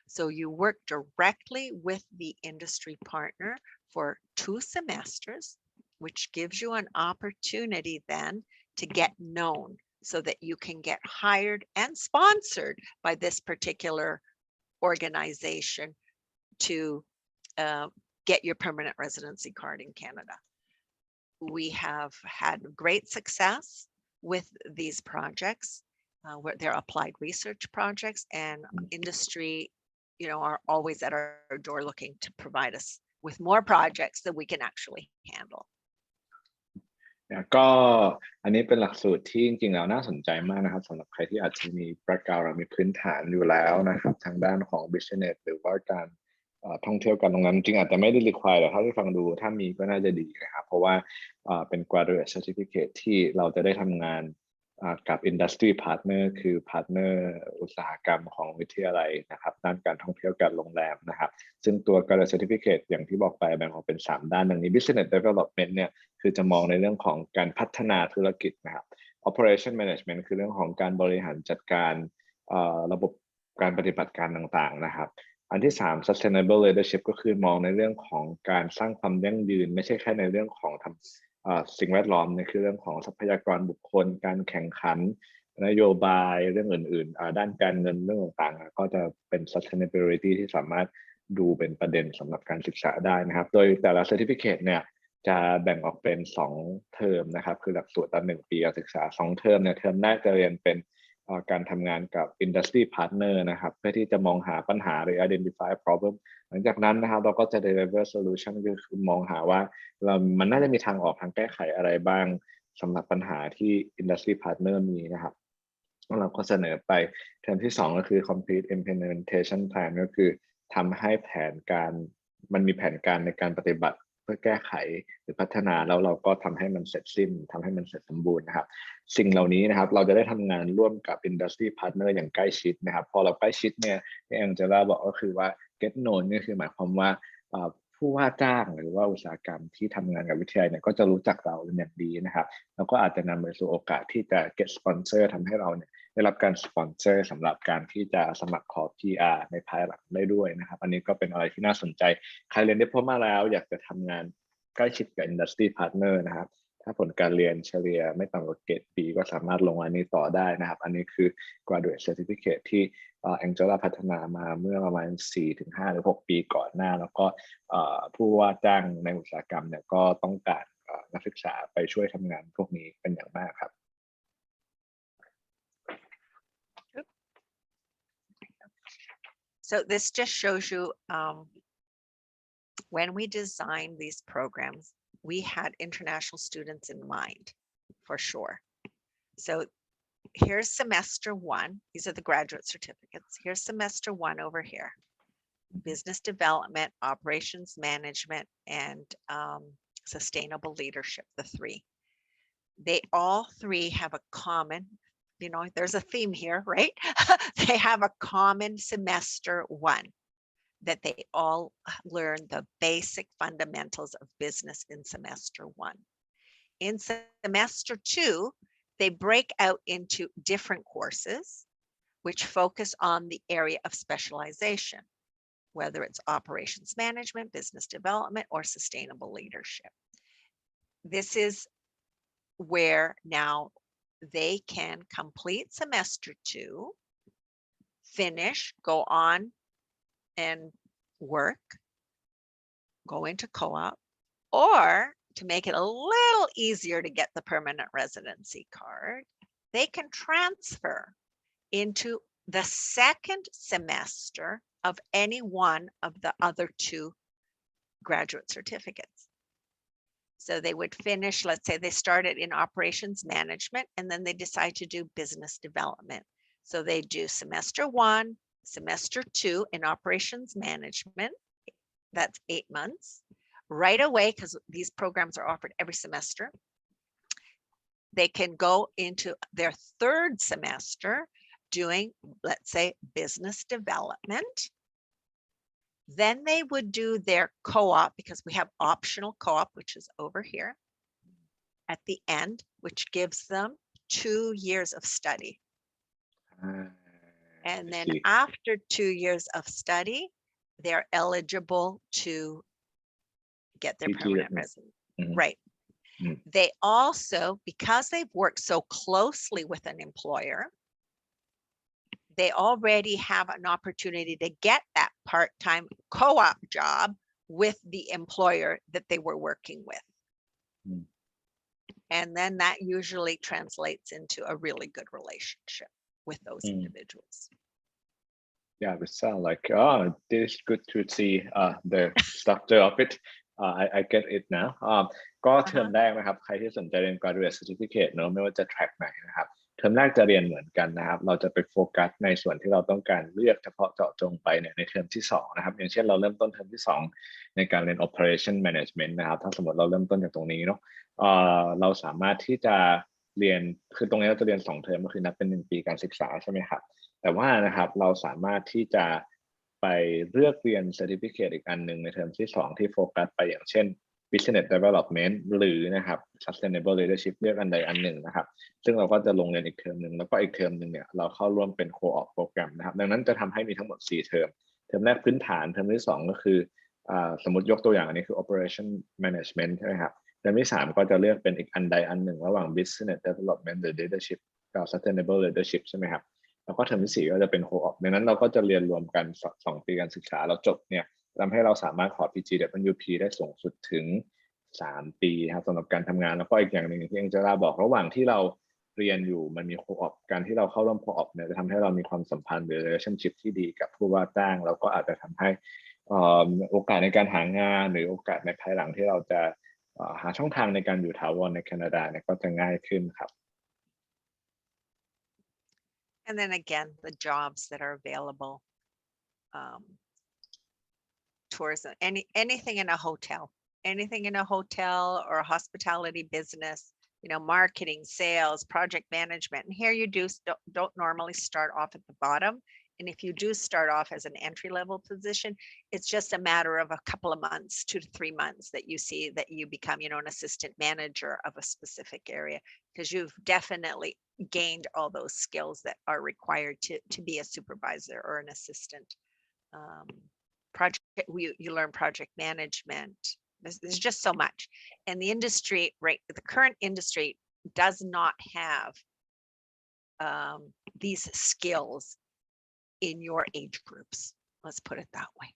So you work directly with the industry partner for 2 semesters, which gives you an opportunity then to get known, so that you can get hired and sponsored by this particular organization to get your permanent residency card in Canada. We have had great success with these projects, where they're applied research projects, and industry, are always at our door looking to provide us with more projects that we can actually handle. ก็อันนี้เป็นหลักสูตรที่จริงๆแล้วน่าสนใจมากนะครับสำหรับใครที่อาจจะมีแบ็คกราวด์มีพื้นฐานอยู่แล้วนะครับทางด้านของ business หรือว่าการท่องเที่ยวกันตรงนั้นจริงอาจจะไม่ได้ require แต่เท่าที่ฟังดูถ้ามีก็น่าจะดีนะครับเพราะว่าเป็น graduate certificate ที่เราจะได้ทำงาน กับ Industry Partner คือ Partner อุตสาหกรรมของวิทยาลัยนะครับด้านการท่องเที่ยวการโรงแรมนะครับซึ่งตัว Grad Certificate อย่างที่บอกไปแบ่งออกเป็น3ด้านดังนี้ Business Development เนี่ยคือจะมองในเรื่องของการพัฒนาธุรกิจนะครับ Operation Management คือเรื่องของการบริหารจัดการระบบการปฏิบัติการต่างๆนะครับอันที่3 Sustainable Leadership ก็คือมองในเรื่องของการสร้างความยั่งยืนไม่ใช่แค่ในเรื่องของสิ่งแวดล้อมเนี่ยคือเรื่องของทรัพยากรบุคคลการแข่งขันนโยบายเรื่องอื่นๆด้านการเงินเรื่องต่างๆก็จะเป็น sustainability ที่สามารถดูเป็นประเด็นสำหรับการศึกษาได้นะครับโดยแต่ละ certificate เนี่ยจะแบ่งออกเป็น2เทอมนะครับคือหลักสูตรต่อ1ปีการศึกษา2เทอมเนี่ยเทอมแรกจะเรียนเป็นการทำงานกับ industry partner นะครับเพื่อที่จะมองหาปัญหาหรือ identify problem หลังจากนั้นนะครับเราก็จะ deliver solution ก็คือมองหาว่ามันน่าจะมีทางออกทางแก้ไขอะไรบ้างสำหรับปัญหาที่ industry partner มีนะครับเราก็เสนอไปเทอมที่2ก็คือ complete implementation plan ก็คือทำให้แผนการมันมีแผนการในการปฏิบัติเพื่อแก้ไขหรือพัฒนาแล้วเราก็ทำให้มันเสร็จสิ้นทำให้มันเสร็จสมบูรณ์นะครับสิ่งเหล่านี้นะครับเราจะได้ทำงานร่วมกับ industry partner อย่างใกล้ชิดนะครับพอเราใกล้ชิดเนี่ยที่แองเจล่าบอกก็คือว่า get known ก็คือหมายความว่าผู้ว่าจ้างหรือว่าอุตสาหกรรมที่ทำงานกับวิทยาลัยเนี่ยก็จะรู้จักเราเป็นอย่างดีนะครับแล้วก็อาจจะนำไปสู่โอกาสที่จะ get sponsor ทำให้เราเนี่ยได้รับการสปอนเซอร์สำหรับการที่จะสมัครขอ PR ในภายหลังได้ด้วยนะครับอันนี้ก็เป็นอะไรที่น่าสนใจใครเรียนดิโพลมาแล้วอยากจะทำงานใกล้ชิดกับ Industry Partner นะครับถ้าผลการเรียนเฉลี่ยไม่ต่ำกว่าเกรด B ก็สามารถลงอันนี้ต่อได้นะครับอันนี้คือ Graduate Certificate ที่แองเจล่าพัฒนามาเมื่อประมาณ 4-5 หรือ 6 ปีก่อนหน้าแล้วก็ผู้ว่าจ้างในอุตสาหกรรมเนี่ยก็ต้องการนักศึกษาไปช่วยทำงานพวกนี้เป็นอย่างมากครับ So this just shows you when we designed these programs, we had international students in mind, for sure. So here's semester 1. These are the graduate certificates. Here's semester 1 over here. Business development, operations management, and sustainable leadership, the 3. They all 3 have a common, there's a theme here, right? They have a common semester 1 that they all learn the basic fundamentals of business in semester 1. In semester 2, they break out into different courses, which focus on the area of specialization, whether it's operations management, business development, or sustainable leadership. This is where now they can complete semester 2, finish, go on and work, go into co-op, or to make it a little easier to get the permanent residency card, they can transfer into the second semester of any one of the other 2 graduate certificates. So they would finish, let's say they started in operations management and then they decide to do business development. So they do semester 1, semester 2 in operations management. That's 8 months. Right away, because these programs are offered every semester, they can go into their 3rd semester doing, let's say, business development. Then they would do their co-op, because we have optional co-op, which is over here at the end, which gives them 2 years of study. And then after 2 years of study, they're eligible to get their permanent residence. Right. They also, because they've worked so closely with an employer, they already have an opportunity to get that part-time co-op job with the employer that they were working with. And then that usually translates into a really good relationship with those individuals. Yeah, it sounds like, this is good to see the structure of it. I get it now. ก็เทอมแรกนะครับใครที่สนใจเรียน Graduate Certificate เนอะไม่ว่าจะ track ไหนนะครับเทอมแรกจะเรียนเหมือนกันนะครับเราจะไปโฟกัสในส่วนที่เราต้องการเลือกเฉพาะเจาะจงไปในเทอมที่2นะครับอย่างเช่นเราเริ่มต้นเทอมที่2ในการเรียน Operation Management นะครับถ้าสมมติเราเริ่มต้นจากตรงนี้เนาะเราสามารถที่จะ เรียนคือตรงนี้เราจะเรียน2เทอมก็คือนับเป็น1ปีการศึกษาใช่ไหมครับแต่ว่านะครับเราสามารถที่จะไปเลือกเรียน Certificate อีกอันหนึ่งในเทอมที่2ที่โฟกัสไปอย่างเช่น Business Development หรือนะครับ Sustainable Leadership เลือกอันใดอันหนึ่งนะครับซึ่งเราก็จะลงเรียนอีกเทอมหนึ่งแล้วก็อีกเทอมหนึ่งเนี่ยเราเข้าร่วมเป็น Co-op โปรแกรมนะครับดังนั้นจะทำให้มีทั้งหมด4เทอมเทอมแรกพื้นฐานเทอมที่2ก็คือสมมติยกตัวอย่างอันนี้คือ Operation Management ใช่ไหมครับเทอมที่3ก็จะเลือกเป็นอีกอันใดอันหนึ่งระหว่าง Business Development หรือ Leadership กับ Sustainable Leadership ใช่ไหมครับแล้วก็เทอมที่4ก็จะเป็น Co-op ดังนั้นเราก็จะเรียนรวมกัน2ปีการศึกษาแล้วจบเนี่ยทำให้เราสามารถขอ PGWP ได้สูงสุดถึง3ปีครับสำหรับการทำงานแล้วก็อีกอย่างหนึ่งที่แองเจล่าบอกระหว่างที่เราเรียนอยู่มันมีโคออปการที่เราเข้าร่วมโคออปเนี่ยจะทำให้เรามีความสัมพันธ์หรือ relationship ที่ดีกับผู้ว่าจ้างแล้วก็อาจจะทำให้โอกาสในการหางานหรือโอกาสในภายหลังที่เราจะหาช่องทางในการอยู่ถาวรในแคนาดาเนี่ยก็จะง่ายขึ้นครับ And then again, the jobs that are available, tourism, anything in a hotel or a hospitality business, marketing, sales, project management. And here you don't normally start off at the bottom. And if you do start off as an entry-level position, it's just a matter of a couple of months, 2 to 3 months, that you see that you become, an assistant manager of a specific area, because you've definitely gained all those skills that are required to be a supervisor or an assistant. You learn project management. There's just so much. And the industry, right, the current industry does not have these skills in your age groups. Let's put it that way.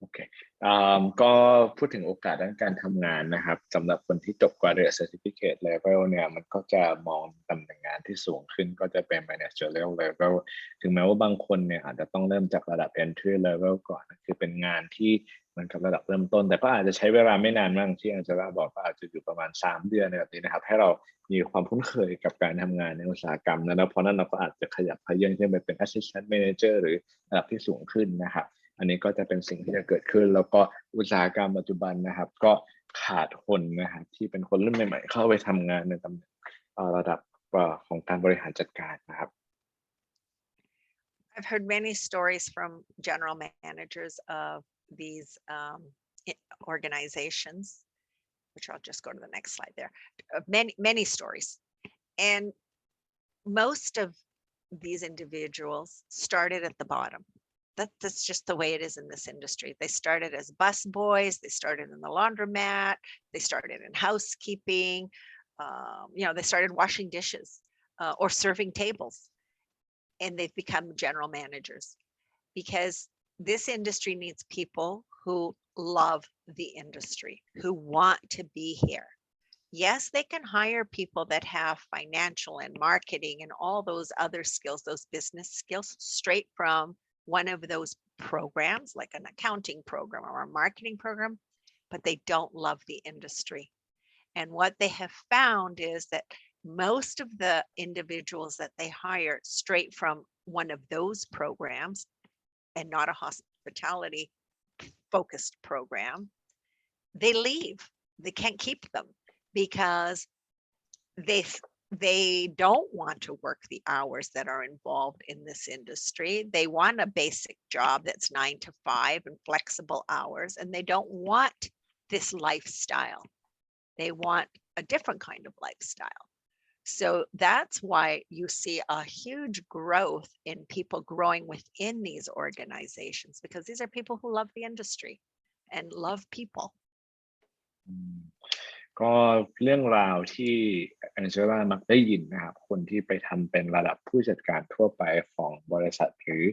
โอเคก็พูดถึงโอกาสด้านการทำงานนะครับสำหรับคนที่จบ Grad Certificate Level เนี่ยมันก็จะมองตำแหน่งงานที่สูงขึ้นก็จะเป็น Managerial Level ถึงแม้ว่าบางคนเนี่ยอาจจะต้องเริ่มจากระดับ Entry Level ก่อนคือเป็นงานที่เหมือนกับระดับเริ่มต้นแต่ก็อาจจะใช้เวลาไม่นานมากที่อาจารย์บอกก็อาจจะอยู่ประมาณ3 เดือนแบบนี้นะครับให้เรามีความคุ้นเคยกับการทำงานในอุตสาหกรรมแล้วเพราะนั้นเราก็อาจจะขยับเขยื้อนขึ้นไปเป็น Assistant Manager หรือระดับที่สูงขึ้นนะครับอันนี้ก็จะเป็นสิ่งที่จะเกิดขึ้นแล้วก็อุตสาหกรรมปัจจุบันนะครับก็ขาดคนนะครับที่เป็นคนรุ่นใหม่ๆเข้าไปทำงานในตำแหน่งระดับของการบริหารจัดการนะครับ I've heard many stories from general managers of these organizations, which I'll just go to the next slide there. Many stories, and most of these individuals started at the bottom. That's just the way it is in this industry. They started as bus boys, they started in the laundromat, they started in housekeeping, they started washing dishes or serving tables, and they've become general managers because this industry needs people who love the industry, who want to be here. Yes, they can hire people that have financial and marketing and all those other skills, those business skills, straight from one of those programs, like an accounting program or a marketing program, but they don't love the industry. And what they have found is that most of the individuals that they hire straight from one of those programs and not a hospitality focused program, they leave. They can't keep them because they don't want to work the hours that are involved in this industry. They want a basic job that's 9 to 5 and flexible hours, and they don't want this lifestyle. They want a different kind of lifestyle. So that's why you see a huge growth in people growing within these organizations, because these are people who love the industry and love people. ก็เรื่องราวที่แองเจล่ามักได้ยินนะครับคนที่ไปทำเป็นระดับผู้จัดการทั่วไปของบริษัทหรือ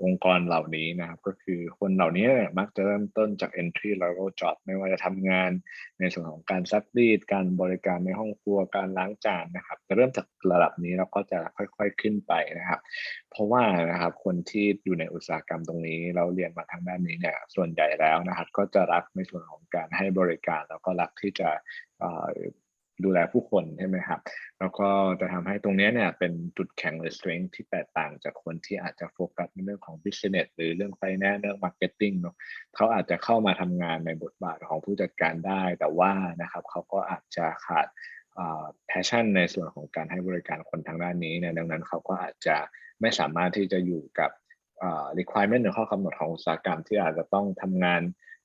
องค์กรเหล่านี้นะครับก็คือคนเหล่านี้มักจะเริ่มต้นจาก entry level job ไม่ว่าจะทำงานในส่วนของการซักรีดการบริการในห้องครัวการล้างจานนะครับจะเริ่มจากระดับนี้แล้วก็จะค่อยๆขึ้นไปนะครับเพราะว่านะครับคนที่อยู่ในอุตสาหกรรมตรงนี้เราเรียนมาทางด้านนี้เนี่ยส่วนใหญ่แล้วนะครับก็จะรักในส่วนของการให้บริการแล้วก็รักที่จะ ดูแลผู้คนใช่ไหมครับแล้วก็จะทำให้ตรงนี้เนี่ยเป็นจุดแข็งหรือ strength ที่แตกต่างจากคนที่อาจจะโฟกัสในเรื่องของ business หรือเรื่อง finance เรื่อง marketing เนาะเขาอาจจะเข้ามาทำงานในบทบาทของผู้จัดการได้แต่ว่านะครับเขาก็อาจจะขาดpassion ในส่วนของการให้บริการคนทางด้านนี้เนี่ยดังนั้นเขาก็อาจจะไม่สามารถที่จะอยู่กับrequirement หรือข้อกำหนดของอุตสาหกรรมที่อาจจะต้องทำงาน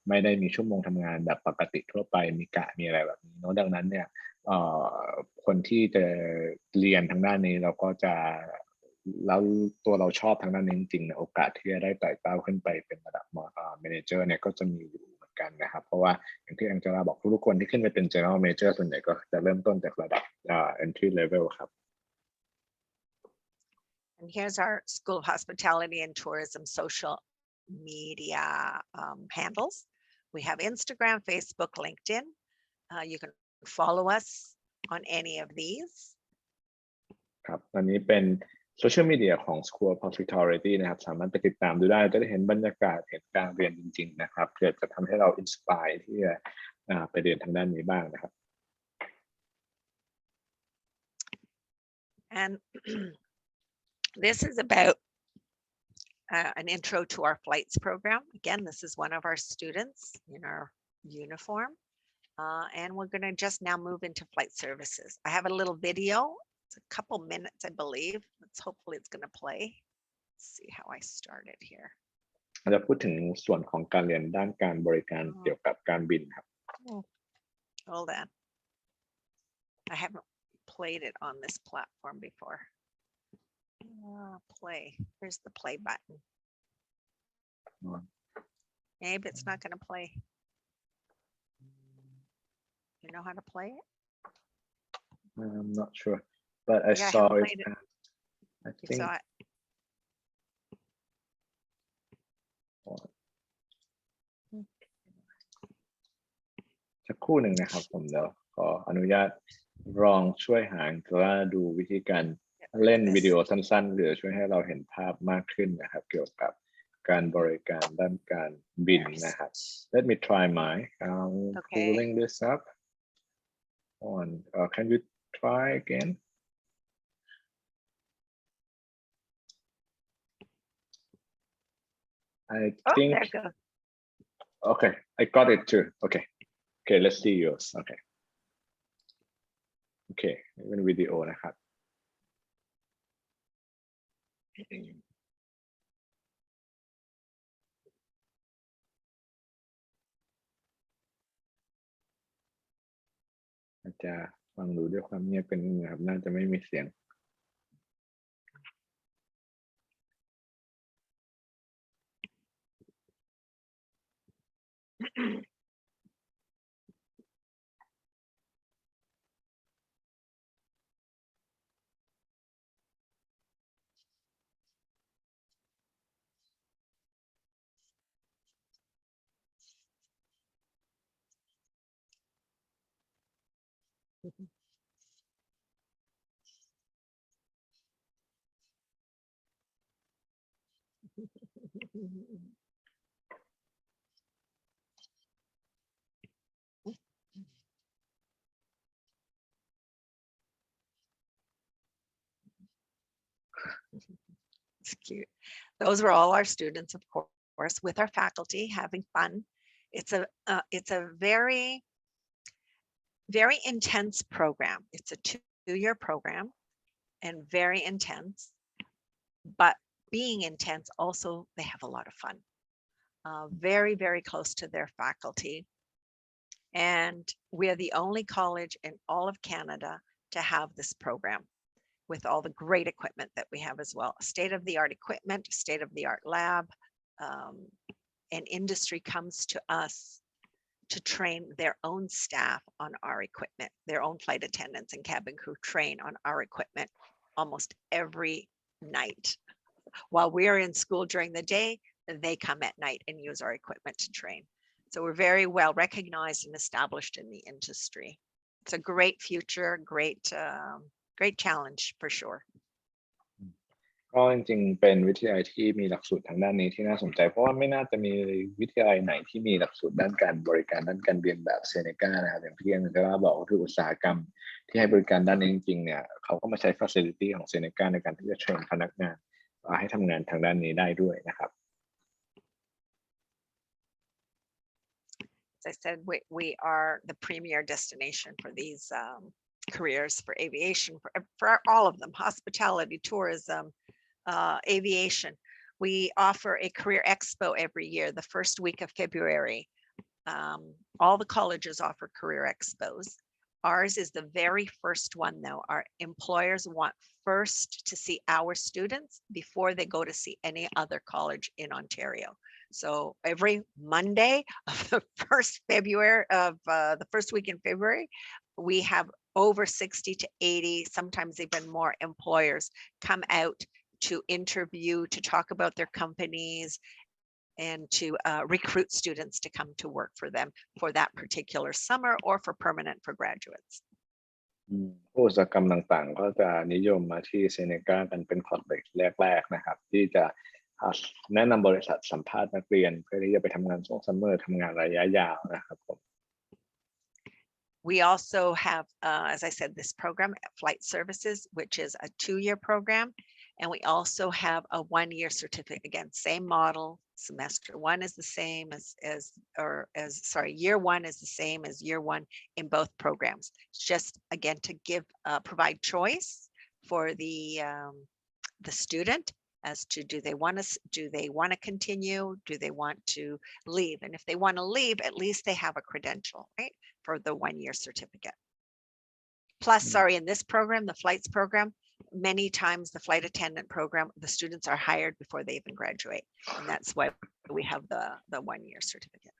ไม่ได้มีชั่วโมงทำงานแบบปกติทั่วไปมีกะมีอะไรแบบนี้เนาะดังนั้นเนี่ยคนที่จะเรียนทางด้านนี้เราก็จะแล้วตัวเราชอบทางด้านนี้จริงๆเนี่ยโอกาสที่จะได้ไต่เต้าขึ้นไปเป็นระดับmanager เนี่ยก็จะมีอยู่เหมือนกันนะครับเพราะว่าอย่างที่แองเจล่าบอกทุกคนที่ขึ้นไปเป็น general manager ส่วนใหญ่ก็จะเริ่มต้นจากระดับentry level ครับ And here's our School of Hospitality and Tourism social media handles. We have Instagram, Facebook, LinkedIn. You can follow us on any of these. ครับอันนี้เป็นโซเชียลมีเดียของ School of Hospitality นะครับสามารถไปติดตามดูได้จะได้เห็นบรรยากาศเห็นการเรียนจริงๆนะครับเพื่อจะทำให้เราอินสปายที่จะไปเรียนทางด้านนี้บ้างนะครับ And this is about an intro to our flights program. Again, this is one of our students in our uniform. And we're going to just now move into flight services. I have a little video. It's a couple minutes, I believe. Hopefully it's going to play. Let's see how I started here. จะพูดถึงส่วนของการเรียนด้านการบริการเกี่ยวกับการบินครับ Hold on. I haven't played it on this platform before. Play. Here's the play button. Maybe it's not going to play. You know how to play it? I'm not sure, but I saw it. I You think saw it. สักครู่หนึ่งนะครับผมเดี๋ยวขออนุญาตลองช่วยหาหรือว่าดูวิธีการเล่นวิดีโอสั้นๆหรือช่วยให้เราเห็นภาพมากขึ้นนะครับเกี่ยวกับการบริการด้านการบินนะครับ Let me try my pulling this up on can you try again I think there it goes. Okay I got it too okay let's see yours okay เป็นวิดีโอนะครับอาจจะฟังดูด้วยความเงียบเป็นนะครับน่าจะไม่มีเสียง It's cute. Those were all our students, of course, with our faculty having fun. It's a very, very intense program. It's a two-year program and very intense, but being intense also, they have a lot of fun. Very, very close to their faculty. And we are the only college in all of Canada to have this program with all the great equipment that we have as well. State-of-the-art equipment, state-of-the-art lab, and industry comes to us to train their own staff on our equipment. Their own flight attendants and cabin crew train on our equipment almost every night. While we're in school during the day, they come at night and use our equipment to train. So we're very well recognized and established in the industry. It's a great future, great challenge for sure. ก็จริงๆเป็นวิทยาลัยที่มีหลักสูตรทางด้านนี้ที่น่าสนใจเพราะว่าไม่น่าจะมีวิทยาลัยไหนที่มีหลักสูตรด้านการบริการด้านการเรียนแบบเซเนกานะครับอย่างที่อังเจล่าบอกก็คืออุตสาหกรรมที่ให้บริการด้านนี้จริงๆเนี่ยเขาก็มาใช้ facility ของเซเนกาในการที่จะเทรนพนักงานให้ทำงานทางด้านนี้ได้ด้วยนะครับ As I said, we are the premier destination for these careers, for aviation, for all of them, hospitality, tourism, aviation. We offer a career expo every year, the first week of February. All the colleges offer career expos. Ours is the very first one, though. Our employers want first to see our students before they go to see any other college in Ontario. So every Monday of the first week in February, we have over 60 to 80, sometimes even more employers come out to interview, to talk about their companies, and to recruit students to come to work for them for that particular summer or for permanent for graduates. ผู้อุตสาหกรรมต่างๆก็จะนิยมมาที่เซเนกากันเป็นคอร์สแรกๆนะครับที่จะแนะนำบริษัทสัมภาษณ์นักเรียนเพื่อที่จะไปทำงานช่วงซัมเมอร์ทำงานระยะยาวนะครับผม We also have, as I said, this program, Flight Services, which is a 2-year program. And we also have a 1-year certificate. Again, same model. Semester 1 is the same year 1 is the same as year 1 in both programs. It's just, again, to provide choice for the student as to do they want to continue, do they want to leave? And if they want to leave, at least they have a credential, right, for the 1-year certificate. Plus, in this program, the flights program, many times the flight attendant program, the students are hired before they even graduate. And that's why we have the 1-year certificate.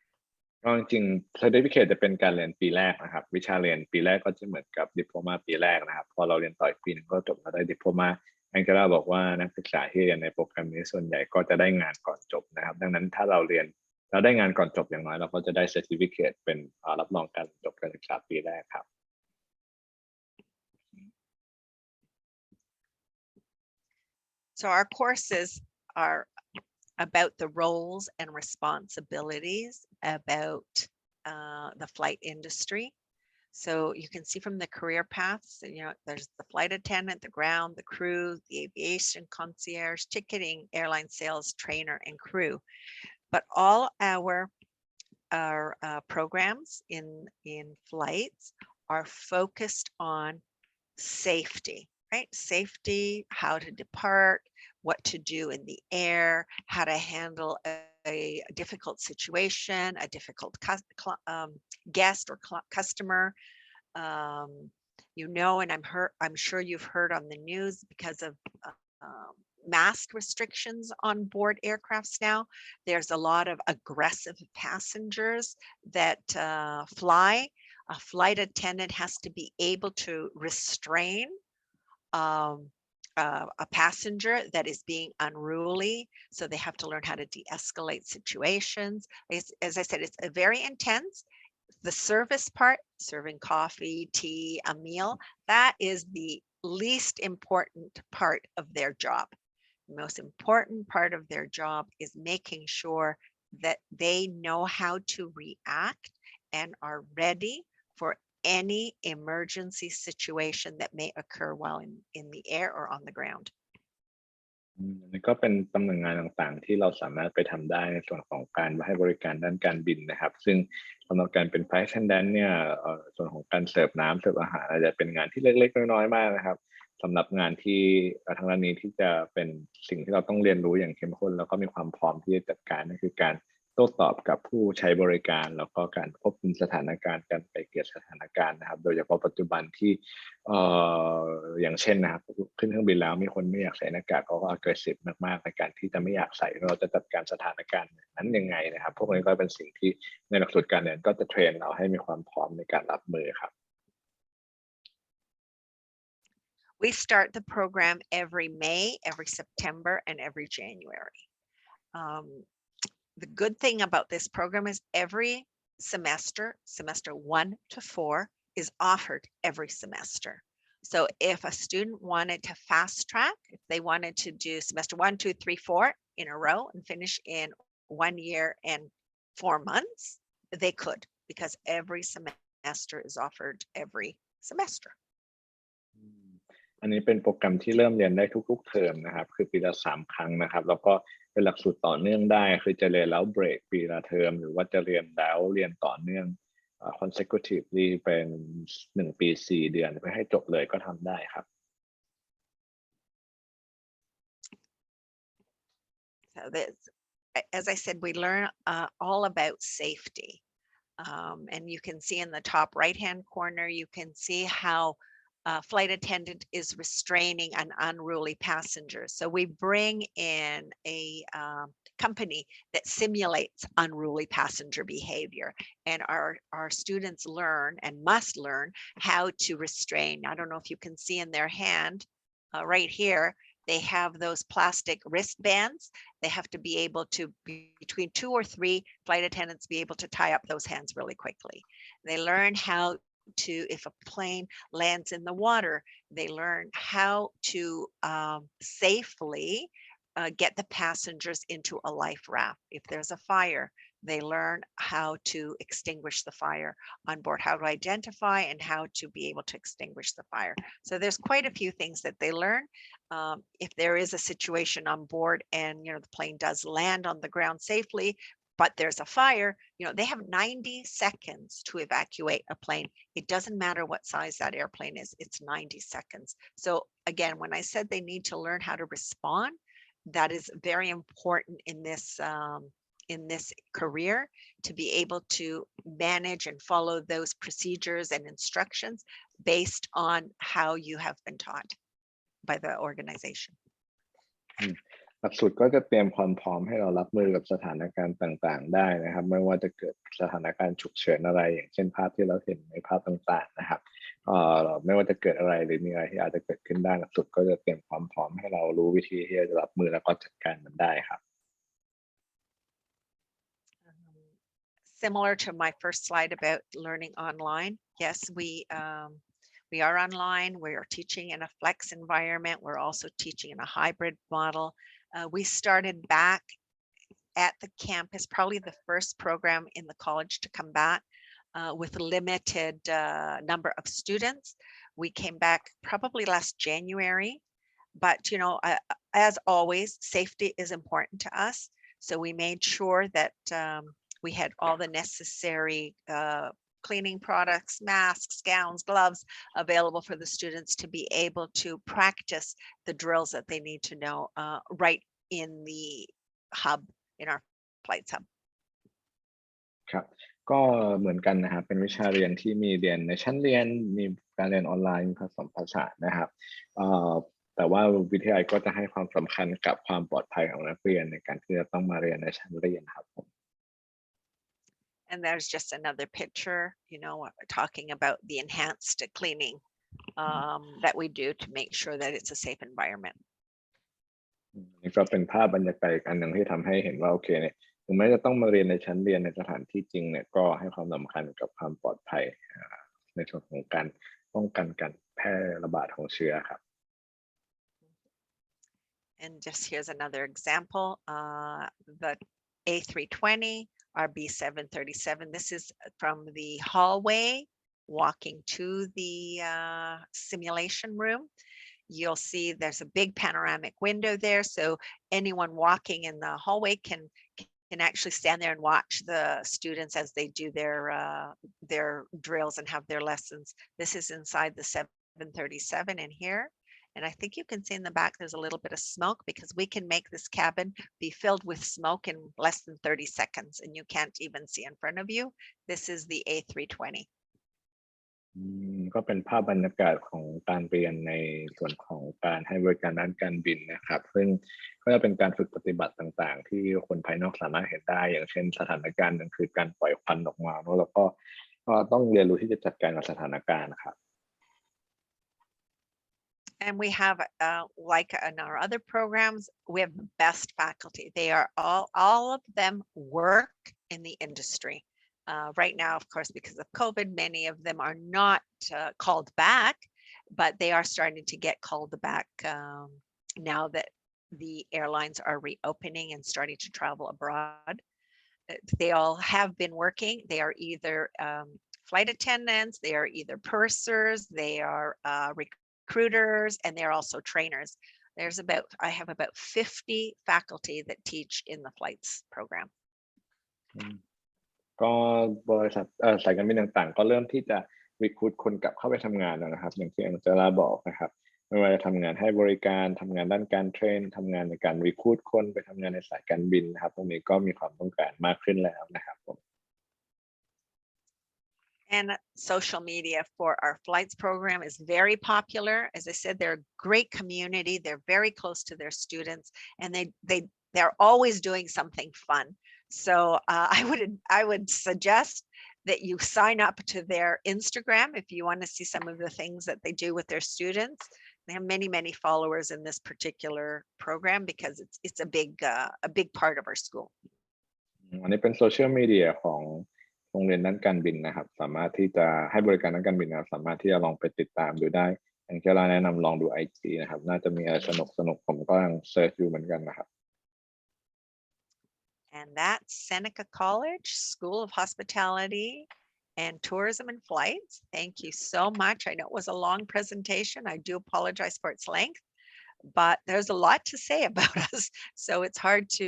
ก็จริงๆ certificate จะเป็นการเรียนปีแรกนะครับวิชาเรียนปีแรกก็จะเหมือนกับดิโพลมาปีแรกนะครับพอเราเรียนต่ออีกปีนึงก็จบมาได้ดิโพลมาแองเจล่าบอกว่านักศึกษาที่เรียนในโปรแกรมนี้ส่วนใหญ่ก็จะได้งานก่อนจบนะครับดังนั้นถ้าเราได้งานก่อนจบอย่างน้อยเราก็จะได้ certificate เป็นรับรองการจบการศึกษาปีแรกครับ So our courses are about the roles and responsibilities about the flight industry. So you can see from the career paths, there's the flight attendant, the ground, the crew, the aviation concierge, ticketing, airline sales, trainer, and crew. But all our programs in flights are focused on safety. Right? Safety, how to depart, what to do in the air, how to handle a difficult situation, a difficult guest or customer. And I'm sure you've heard on the news because of mask restrictions on board aircrafts now. There's a lot of aggressive passengers that fly. A flight attendant has to be able to restrain a passenger that is being unruly. So they have to learn how to de-escalate situations. As I said, it's very intense. The service part, serving coffee, tea, a meal, that is the least important part of their job. The most important part of their job is making sure that they know how to react and are ready for any emergency situation that may occur while in the air or on the ground. นี่ก็เป็นตำแหน่งงานต่างๆที่เราสามารถไปทำได้ในส่วนของการให้บริการด้านการบินนะครับซึ่งสำหรับการเป็น flight attendant เนี่ยส่วนของการเสิร์ฟน้ำเสิร์ฟอาหารอาจจะเป็นงานที่เล็กๆน้อยๆมากนะครับสำหรับงานที่ทางด้านนี้ที่จะเป็นสิ่งที่เราต้องเรียนรู้อย่างเข้มข้นแล้วก็มีความพร้อมที่จะจัดการนั่นคือการโต้ตอบกับผู้ใช้บริการแล้วก็การควบคุมสถานการณ์การไกล่เกลี่ยสถานการณ์นะครับโดยเฉพาะปัจจุบันที่อย่างเช่นนะครับขึ้นเครื่องบินแล้วมีคนไม่อยากใส่หน้ากากก็ aggressive มากๆในการที่จะไม่อยากใส่เราจะจัดการสถานการณ์นั้นยังไงนะครับพวกนี้ก็เป็นสิ่งที่ในหลักสูตรการเรียนก็จะเทรนเราให้มีความพร้อมในการรับมือครับ We start the program every May, every September, and every January. The good thing about this program is every semester 1 to 4 is offered every semester. So if a student wanted to fast track, if they wanted to do semester 1, 2, 3, 4 in a row and finish in 1 year and 4 months, they could, because every semester is offered every semester. อันนี้เป็นโปรแกรมที่เริ่มเรียนได้ทุกๆเทอมนะครับคือปีละ3 ครั้งนะครับแล้วก็เป็นหลักสูตรต่อเนื่องได้คือจะเรียนแล้วเบรกปีละเทอมหรือว่าจะเรียนแล้วเรียนต่อเนื่องconsecutively เป็น1 ปี 4 เดือนเพื่อให้จบเลยก็ทำได้ครับ So this, as I said, we learn all about safety. And you can see in the top right-hand corner, you can see how flight attendant is restraining an unruly passenger. So we bring in a company that simulates unruly passenger behavior, and our students learn and must learn how to restrain. I don't know if you can see in their hand right here, they have those plastic wristbands. They have to be able to, between 2 or 3 flight attendants, be able to tie up those hands really quickly. They learn how to, if a plane lands in the water, they learn how to safely get the passengers into a life raft. If there's a fire, they learn how to extinguish the fire on board, how to identify and how to be able to extinguish the fire. So there's quite a few things that they learn. If there is a situation on board and the plane does land on the ground safely, but there's a fire, they have 90 seconds to evacuate a plane. It doesn't matter what size that airplane is, it's 90 seconds. So again, when I said they need to learn how to respond, that is very important in this career, to be able to manage and follow those procedures and instructions based on how you have been taught by the organization. หลักสูตรก็จะเตรียมความพร้อมให้เรารับมือกับสถานการณ์ต่างๆได้นะครับไม่ว่าจะเกิดสถานการณ์ฉุกเฉินอะไรอย่างเช่นภาพที่เราเห็นในภาพต่างๆนะครับไม่ว่าจะเกิดอะไรหรือมีอะไรที่อาจจะเกิดขึ้นได้หลักสูตรก็จะเตรียมความพร้อมให้เรารู้วิธีที่จะรับมือแล้วก็จัดการมันได้ครับ Similar to my first slide about learning online, yes, we are online. We are teaching in a flex environment. We're also teaching in a hybrid model. We started back at the campus, probably the first program in the college to come back with a limited number of students. We came back probably last January, but as always, safety is important to us. So we made sure that we had all the necessary cleaning products, masks, gowns, gloves available for the students to be able to practice the drills that they need to know right in the hub, in our flights hub. ครับก็เหมือนกันนะครับเป็นวิชาเรียนที่มีเรียนในชั้นเรียนมีการเรียนออนไลน์ผสมผสานนะครับแต่ว่าวิทยาลัยก็จะให้ความสำคัญกับความปลอดภัยของนักเรียนในการที่จะต้องมาเรียนในชั้นเรียนครับผม And there's just another picture, talking about the enhanced cleaning that we do to make sure that it's a safe environment. นี่ก็เป็นภาพบรรยากาศอีกอันหนึ่งที่ทำให้เห็นว่าโอเคเนี่ยถึงแม้จะต้องมาเรียนในชั้นเรียนในสถานที่จริงเนี่ยก็ให้ความสำคัญกับความปลอดภัยในส่วนของการป้องกันการแพร่ระบาดของเชื้อครับ And just here's another example, the A320, our B737. This is from the hallway walking to the simulation room. You'll see there's a big panoramic window there, so anyone walking in the hallway can actually stand there and watch the students as they do their drills and have their lessons. This is inside the 737 in here. And I think you can see in the back there's a little bit of smoke because we can make this cabin be filled with smoke in less than 30 seconds and you can't even see in front of you. This is the A320. ก็เป็นภาพบรรยากาศของการเรียนในส่วนของการให้บริการด้านการบินนะครับซึ่งก็จะเป็นการฝึกปฏิบัติต่างๆที่คนภายนอกสามารถเห็นได้อย่างเช่นสถานการณ์หนึ่งคือการปล่อยควันออกมาแล้วก็ต้องเรียนรู้ที่จะจัดการกับสถานการณ์ครับ And we have, like in our other programs, we have the best faculty. They are all of them work in the industry. Right now, of course, because of COVID, many of them are not called back, but they are starting to get called back now that the airlines are reopening and starting to travel abroad. They all have been working. They are either flight attendants, they are either pursers, they are recruiters, and they're also trainers. I have about 50 faculty that teach in the flights program. ก็บริษัทสายการบินต่างๆก็เริ่มที่จะ recruit คนกลับเข้าไปทำงานแล้วนะครับอย่างที่อังเจล่าบอกนะครับไม่ว่าจะทำงานให้บริการทำงานด้านการเทรนทำงานในการ recruit คนไปทำงานในสายการบินนะครับตรงนี้ก็มีความต้องการมากขึ้นแล้วนะครับผม And social media for our flights program is very popular. As I said, they're a great community. They're very close to their students, and they're always doing something fun. So I would suggest that you sign up to their Instagram if you want to see some of the things that they do with their students. They have many followers in this particular program because it's a big part of our school. อันนี้เป็นโซเชียลมีเดียของโรงเรียนด้านการบินนะครับสามารถที่จะให้บริการด้านการบินนะครับสามารถที่จะลองไปติดตามดูได้อย่างที่เราแนะนำลองดู IG นะครับน่าจะมีอะไรสนุกผมก็ยังเซิร์ชอยู่เหมือนกันนะครับ And that's Seneca College School of Hospitality and Tourism and Flights. Thank you so much. I know it was a long presentation. I do apologize for its length, but there's a lot to say about us. So it's hard to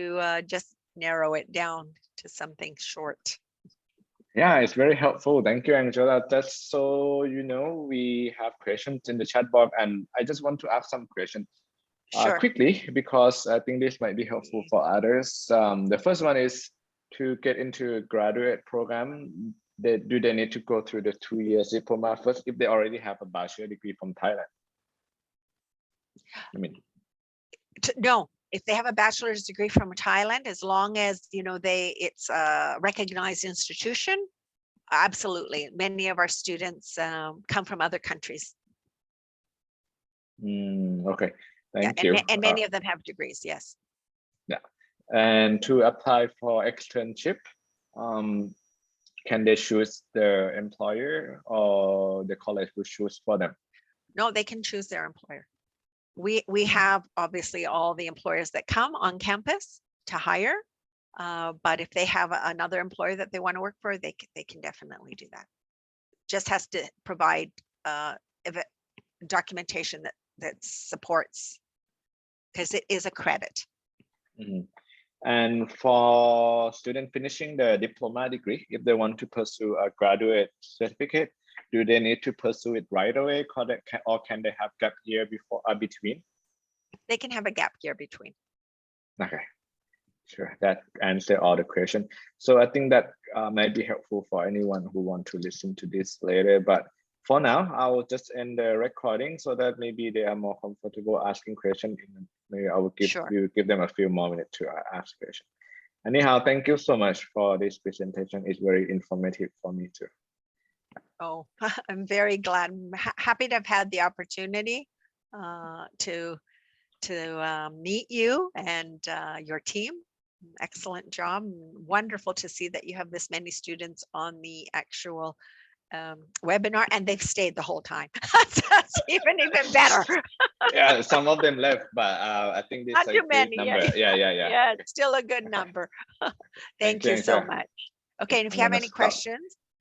just narrow it down to something short. Yeah, it's very helpful. Thank you, Angela. Just so you know, we have questions in the chat box, and I just want to ask some questions quickly because I think this might be helpful for others. The first one is to get into a graduate program. Do they need to go through the 2 years diploma first if they already have a bachelor degree from Thailand? I mean, no. If they have a bachelor's degree from Thailand, as long as it's a recognized institution, absolutely. Many of our students come from other countries. Okay, thank you. And many of them have degrees, yes. Yeah, and to apply for externship, can they choose their employer or the college will choose for them? No, they can choose their employer. We have obviously all the employers that come on campus to hire, but if they have another employer that they want to work for, they can definitely do that. Just has to provide documentation that supports, because it is a credit. And for students finishing the diploma degree, if they want to pursue a graduate certificate, do they need to pursue it right away, or can they have gap year between? They can have a gap year between. Okay, sure. That answers all the questions. So I think that might be helpful for anyone who want to listen to this later. But for now, I will just end the recording so that maybe they are more comfortable asking questions. Maybe I will give them a few more minutes to ask questions. Anyhow, thank you so much for this presentation. It's very informative for me too. Oh, I'm very glad. I'm happy to have had the opportunity to meet you and your team. Excellent job. Wonderful to see that you have this many students on the actual webinar, and they've stayed the whole time. That's even better. Yeah, some of them left, but I think this is a good number. Yeah. Yeah, it's still a good number. Thank you so much. Okay, and if you have any questions,